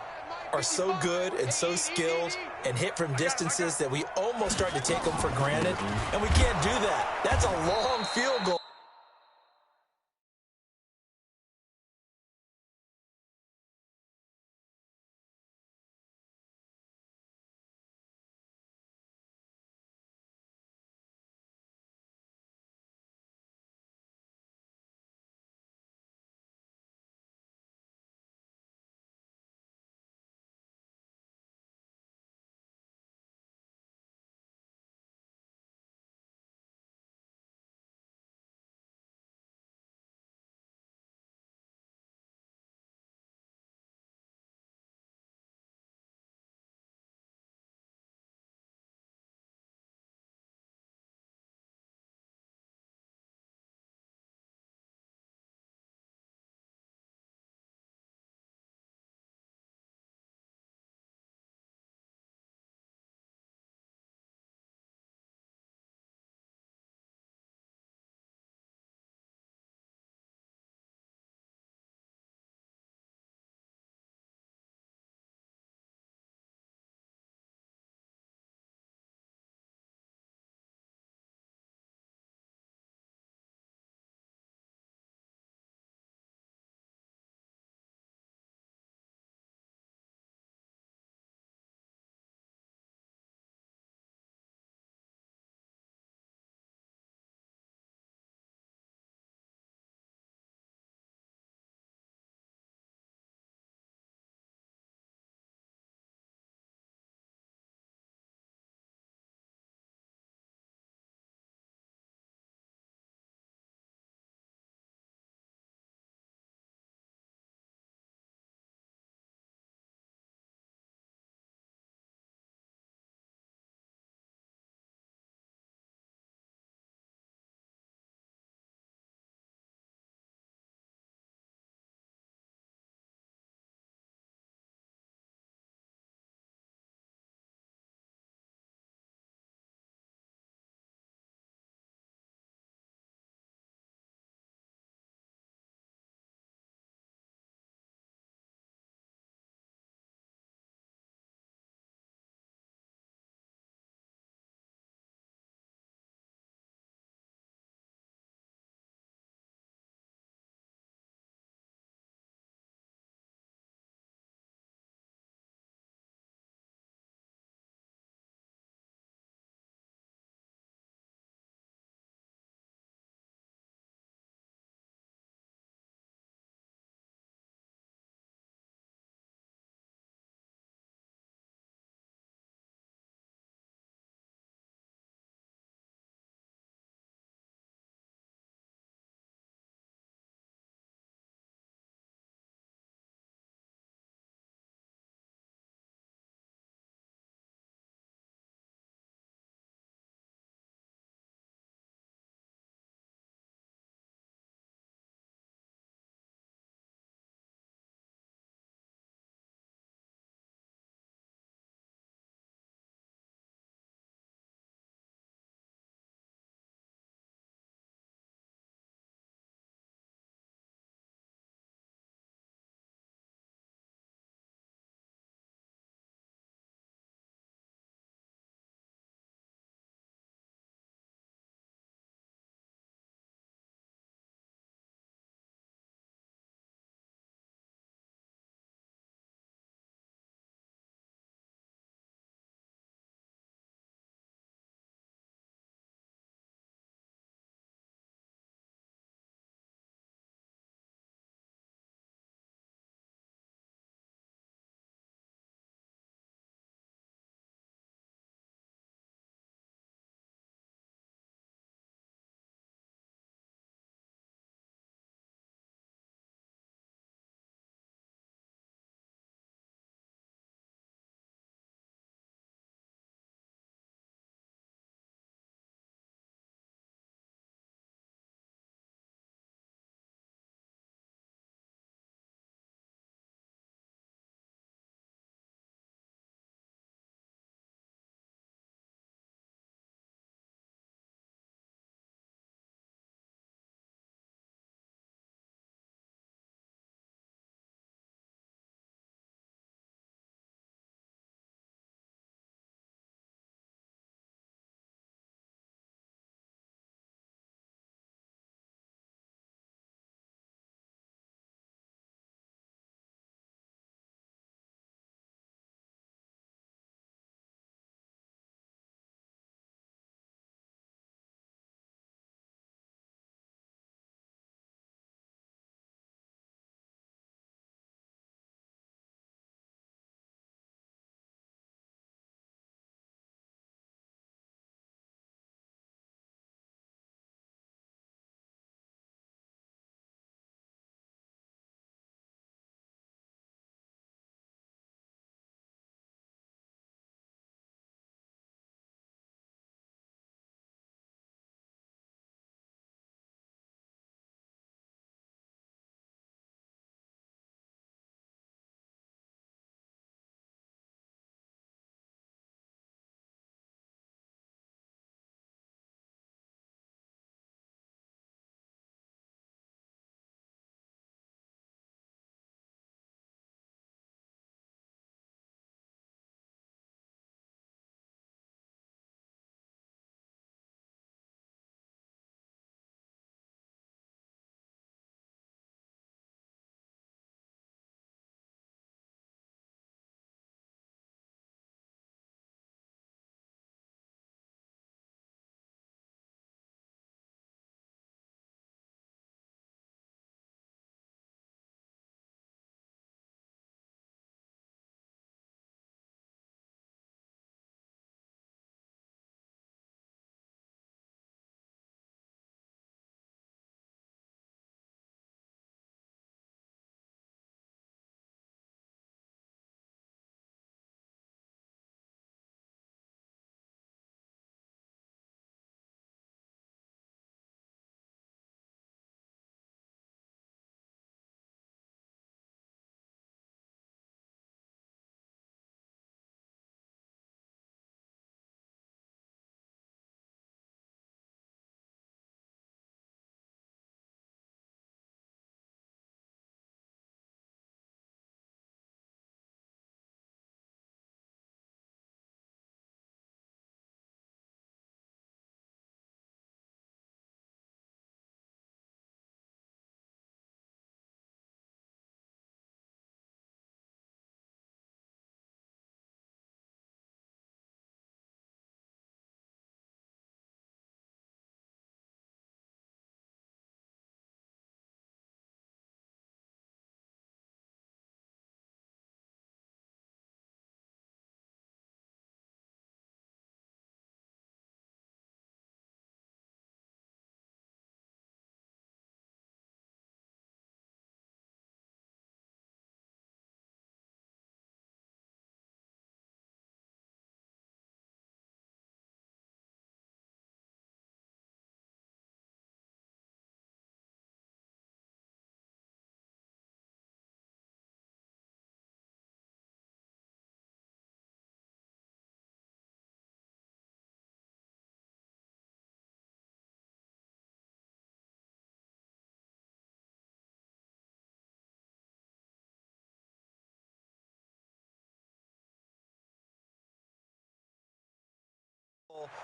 S3: are so good and so skilled and hit from distances that we almost start to take them for granted, and we can't do that. That's a long field goal.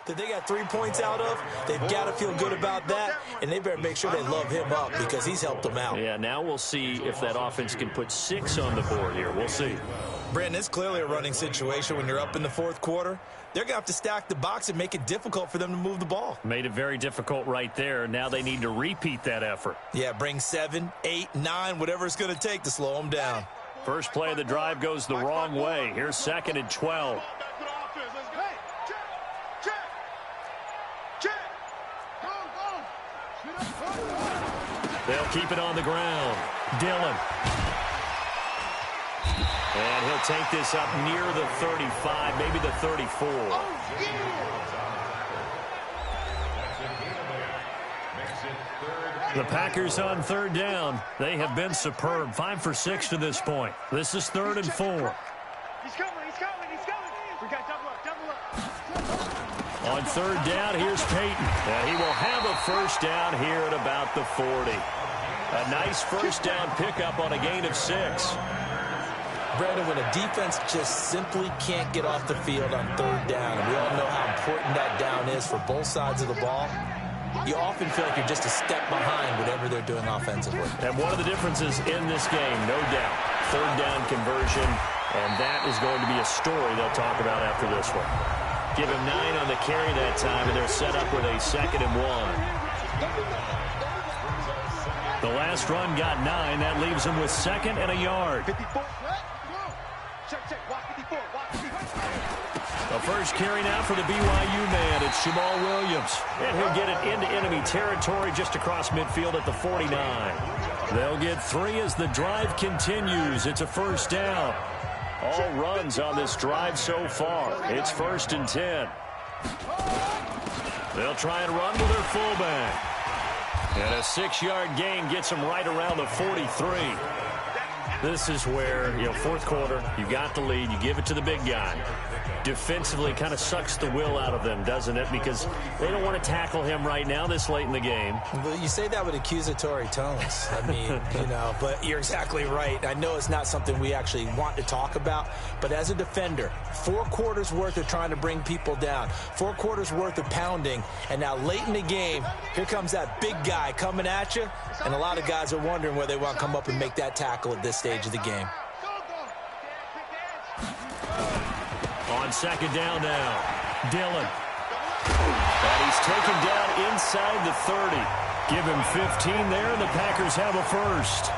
S3: that they got 3 points out of, they've got to feel good about that, and they better make sure they love him up because he's helped them out.
S2: Yeah, now we'll see if that offense can put 6 on the board here. We'll see.
S3: Brandon, it's clearly a running situation when you're up in the fourth quarter. They're going to have to stack the box and make it difficult for them to move the ball.
S2: Made it very difficult right there. Now they need to repeat that effort.
S3: Yeah, bring 7, 8, 9, whatever it's going to take to slow them down.
S2: First play of the drive goes the wrong way. Here's 2nd and 12. They'll keep it on the ground. Dillon. And he'll take this up near the 35, maybe the 34. The Packers on 3rd down. They have been superb. 5 for 6 to this point. This is 3rd and 4.
S4: He's coming. We got double up.
S2: On 3rd down, here's Peyton. And he will have a first down here at about the 40. A nice first down pickup on a gain of 6.
S3: Brandon, when a defense just simply can't get off the field on 3rd down, and we all know how important that down is for both sides of the ball, you often feel like you're just a step behind whatever they're doing offensively.
S2: And one of the differences in this game, no doubt, 3rd down conversion, and that is going to be a story they'll talk about after this one. Give him 9 on the carry that time, and they're set up with a 2nd and 1. The last run got 9. That leaves him with 2nd and a yard. The first carry now for the BYU man. It's Jamal Williams. And he'll get it into enemy territory just across midfield at the 49. They'll get 3 as the drive continues. It's a first down. All runs on this drive so far. It's 1st and 10. They'll try and run with their fullback. And a 6-yard gain gets them right around the 43. This is where, fourth quarter, you got the lead, you give it to the big guy. Defensively kind of sucks the will out of them, doesn't it? Because they don't want to tackle him right now this late in the game.
S3: Well, you say that with accusatory tones. I mean, but you're exactly right. I know it's not something we actually want to talk about, but as a defender, 4 quarters worth of trying to bring people down, 4 quarters worth of pounding, and now late in the game, here comes that big guy coming at you, and a lot of guys are wondering whether they want to come up and make that tackle at this stage of the game.
S2: On 2nd down now, Dillon. And he's taken down inside the 30. Give him 15 there, and the Packers have a first.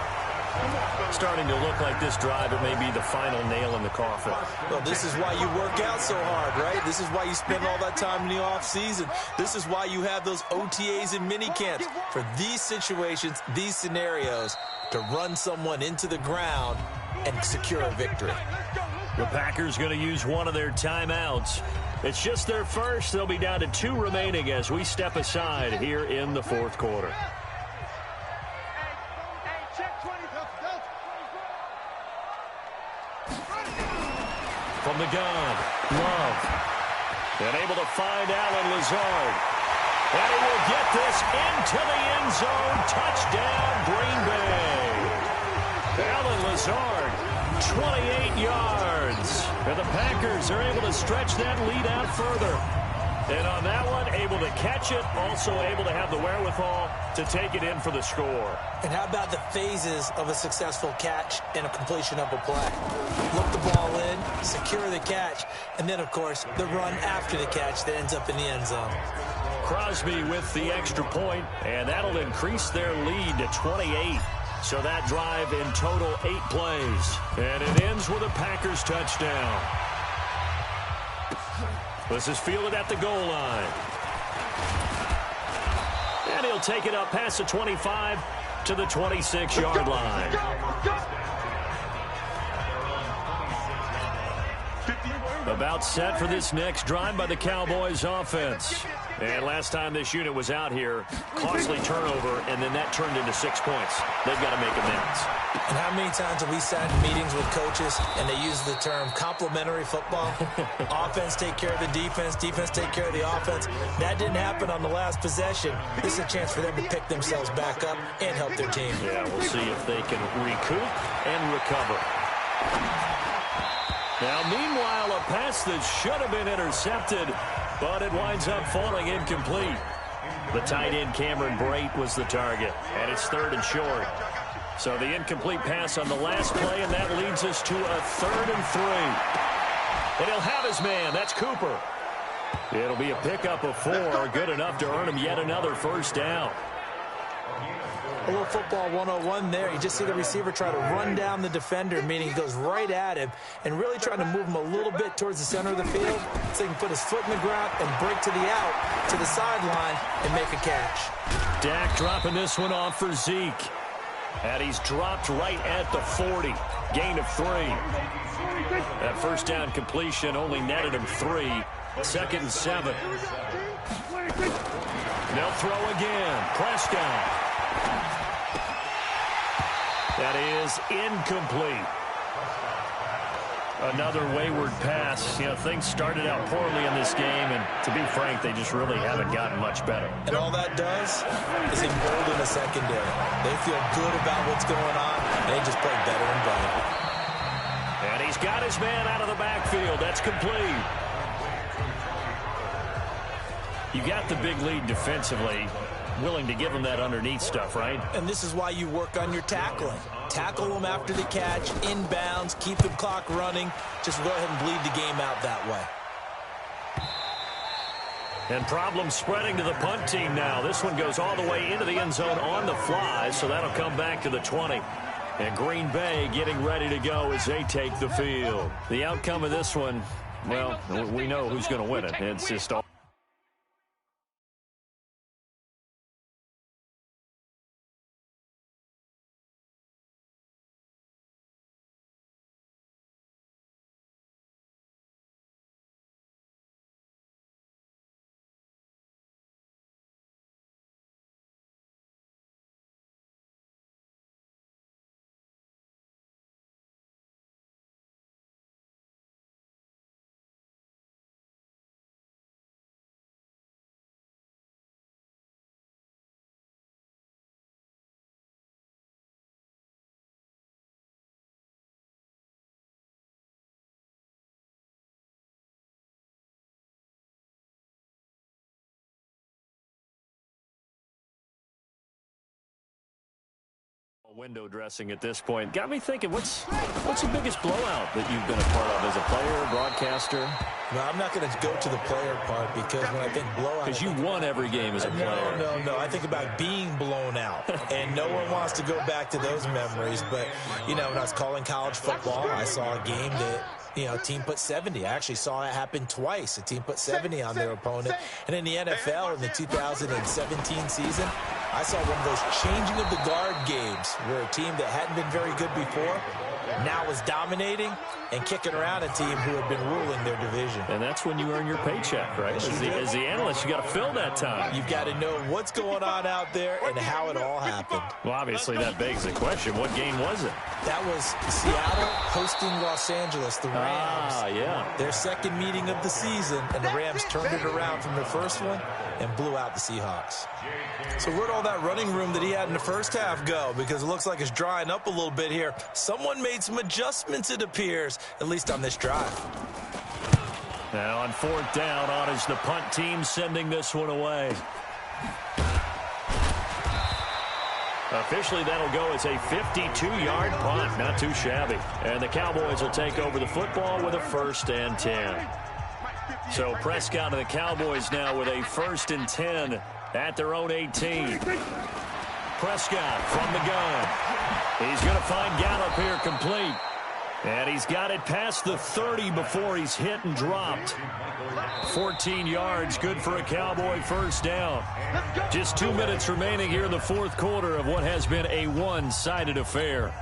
S2: Starting to look like this drive, it may be the final nail in the coffin.
S3: Well, this is why you work out so hard, right? This is why you spend all that time in the offseason. This is why you have those OTAs and mini camps. For these situations, these scenarios, to run someone into the ground and secure a victory.
S2: The Packers going to use one of their timeouts. It's just their first. They'll be down to 2 remaining as we step aside here in the fourth quarter. From the gun, Love. And able to find Alan Lazard. And he will get this into the end zone. Touchdown, Green Bay. Alan Lazard, 28 yards. And the Packers are able to stretch that lead out further. And on that one, able to catch it, also able to have the wherewithal to take it in for the score.
S3: And how about the phases of a successful catch and a completion of a play? Look the ball in, secure the catch, and then, of course, the run after the catch that ends up in the end zone.
S2: Crosby with the extra point, and that'll increase their lead to 28. So that drive in total 8 plays. And it ends with a Packers touchdown. This is fielded at the goal line. And he'll take it up past the 25 to the 26-yard line. About set for this next drive by the Cowboys offense. And last time this unit was out here, costly turnover, and then that turned into 6 points. They've got to make amends.
S3: And how many times have we sat in meetings with coaches and they use the term complementary football? Offense take care of the defense, defense take care of the offense. That didn't happen on the last possession. This is a chance for them to pick themselves back up and help their team.
S2: Yeah, we'll see if they can recoup and recover. Now, meanwhile, a pass that should have been intercepted but it winds up falling incomplete. The tight end Cameron Brate was the target, and it's 3rd and short. So the incomplete pass on the last play, and that leads us to a 3rd and 3. And he'll have his man. That's Cooper. It'll be a pickup of 4, good enough to earn him yet another first down.
S3: A little football 101 there. You just see the receiver try to run down the defender, meaning he goes right at him and really trying to move him a little bit towards the center of the field so he can put his foot in the ground and break to the out, to the sideline, and make a catch.
S2: Dak dropping this one off for Zeke. And he's dropped right at the 40. Gain of 3. That first down completion only netted him 3. 2nd and 7. They'll throw again. Prescott. That is incomplete. Another wayward pass. You know, things started out poorly in this game, and to be frank, they just really haven't gotten much better.
S3: And all that does is embolden the secondary. They feel good about what's going on, and they just play better and better.
S2: And he's got his man out of the backfield. That's complete. You got the big lead defensively. Willing to give them that underneath stuff, right?
S3: And this is why you work on your tackling. Tackle them after the catch, inbounds, keep the clock running. Just go ahead and bleed the game out that way.
S2: And problems spreading to the punt team now. This one goes all the way into the end zone on the fly, so that'll come back to the 20. And Green Bay getting ready to go as they take the field. The outcome of this one, well, we know who's going to win it. It's just all. Window dressing at this point. Got me thinking, what's the biggest blowout that you've been a part of as a player, broadcaster?
S3: No, I'm not going to go to the player part because when I think blowout...
S2: Because you won every game as a player.
S3: No. I think about being blown out. And no one wants to go back to those memories. But, you know, when I was calling college football, I saw a game that, you know, a team put 70. I actually saw it happen twice. A team put 70 on their opponent. And in the NFL, in the 2017 season, I saw one of those changing of the guard games where a team that hadn't been very good before now was dominating and kicking around a team who had been ruling their division.
S2: And that's when you earn your paycheck, right? As the analyst, you got to fill that time.
S3: You've got to know what's going on out there and how it all happened.
S2: Well, obviously, that begs the question, what game was it?
S3: That was Seattle hosting Los Angeles, the Rams.
S2: Yeah.
S3: Their second meeting of the season, and the Rams turned it around from the first one and blew out the Seahawks. So where'd all that running room that he had in the first half go? Because it looks like it's drying up a little bit here. Someone made some adjustments, it appears, at least on this drive.
S2: Now on 4th down, on is the punt team sending this one away. Officially, that'll go as a 52-yard punt. Not too shabby. And the Cowboys will take over the football with a 1st and 10. So Prescott and the Cowboys now with a 1st and 10 at their own 18. Prescott from the gun. He's going to find Gallup here complete. And he's got it past the 30 before he's hit and dropped. 14 yards, good for a Cowboy 1st down. Just 2 minutes remaining here in the 4th quarter of what has been a one-sided affair.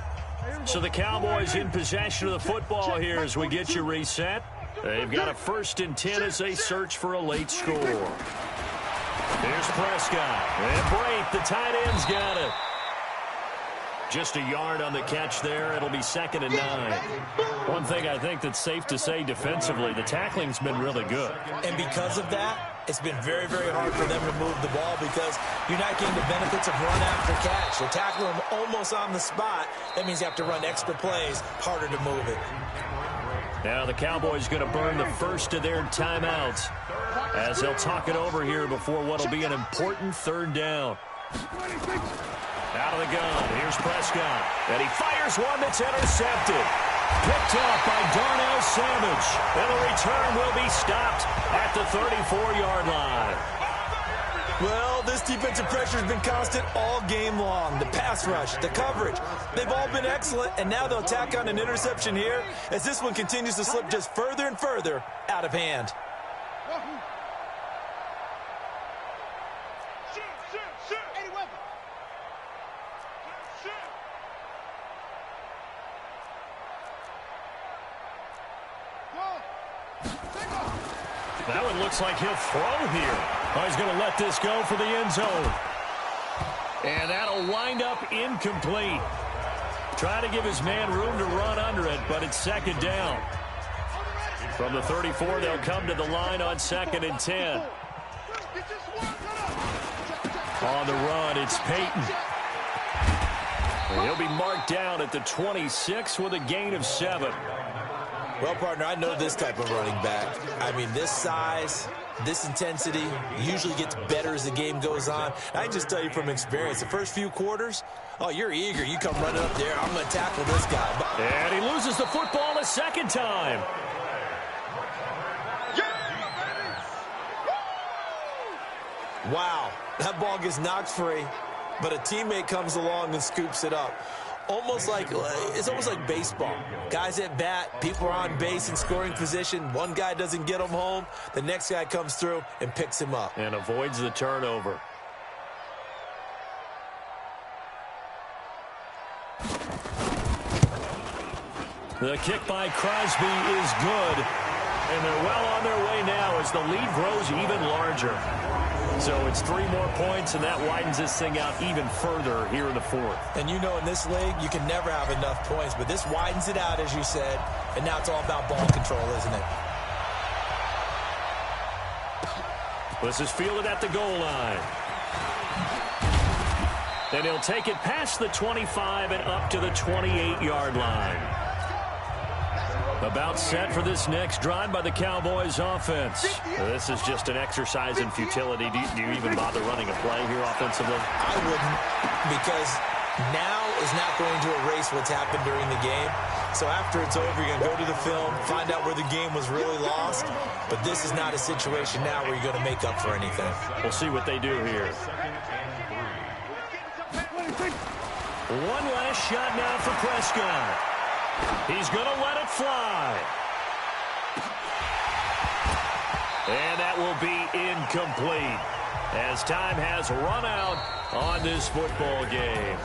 S2: So the Cowboys in possession of the football here as we get you reset. They've got a 1st and 10 as they search for a late score. Here's Prescott. And Brate, the tight end's got it. Just a yard on the catch there. It'll be 2nd and 9. One thing I think that's safe to say defensively, the tackling's been really good.
S3: And because of that, it's been very, very hard for them to move the ball because you're not getting the benefits of run after catch. They're tackling them almost on the spot. That means you have to run extra plays, harder to move it.
S2: Now the Cowboys going to burn the first of their timeouts. as they'll talk it over here before what will be an important third down. Out of the gun, here's Prescott, and he fires one that's intercepted. Picked up by Darnell Savage, and the return will be stopped at the 34-yard line.
S3: Well, this defensive pressure has been constant all game long. The pass rush, the coverage, they've all been excellent, and now they'll tack on an interception here as this one continues to slip just further and further out of hand.
S2: That one looks like he'll throw here. Oh, he's going to let this go for the end zone. And that'll wind up incomplete. Trying to give his man room to run under it, but it's second down. From the 34, they'll come to the line on 2nd and 10. On the run, it's Peyton. And he'll be marked down at the 26 with a gain of 7.
S3: Well, partner, I know this type of running back. I mean, this size, this intensity usually gets better as the game goes on. I can just tell you from experience, the first few quarters, oh, you're eager. You come running up there. I'm going to tackle this guy.
S2: And he loses the football a second time.
S3: Wow, that ball gets knocked free, but a teammate comes along and scoops it up. It's almost like baseball. Guys at bat, people are on base in scoring position. One guy doesn't get him home. The next guy comes through and picks him up.
S2: And avoids the turnover. The kick by Crosby is good. And they're well on their way now as the lead grows even larger. So it's 3 more points, and that widens this thing out even further here in the 4th.
S3: And you know in this league, you can never have enough points, but this widens it out, as you said, and now it's all about ball control, isn't it?
S2: This is fielded at the goal line. And he'll take it past the 25 and up to the 28-yard line. About set for this next drive by the Cowboys offense. This is just an exercise in futility. Do you even bother running a play here offensively?
S3: I wouldn't, because now is not going to erase what's happened during the game. So after it's over, you're going to go to the film, find out where the game was really lost. But this is not a situation now where you're going to make up for anything.
S2: We'll see what they do here. One last shot now for Prescott. He's going to let it fly. And that will be incomplete as time has run out on this football game.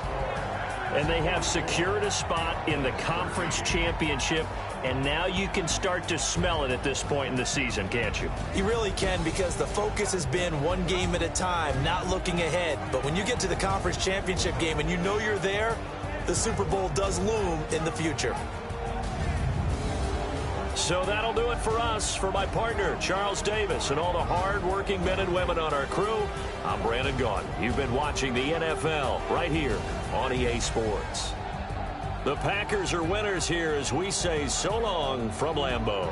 S2: And they have secured a spot in the conference championship, and now you can start to smell it at this point in the season, can't you?
S3: You really can, because the focus has been one game at a time, not looking ahead. But when you get to the conference championship game and you know you're there, the Super Bowl does loom in the future.
S2: So that'll do it for us. For my partner, Charles Davis, and all the hard-working men and women on our crew, I'm Brandon Gaudin. You've been watching the NFL right here on EA Sports. The Packers are winners here as we say so long from Lambeau.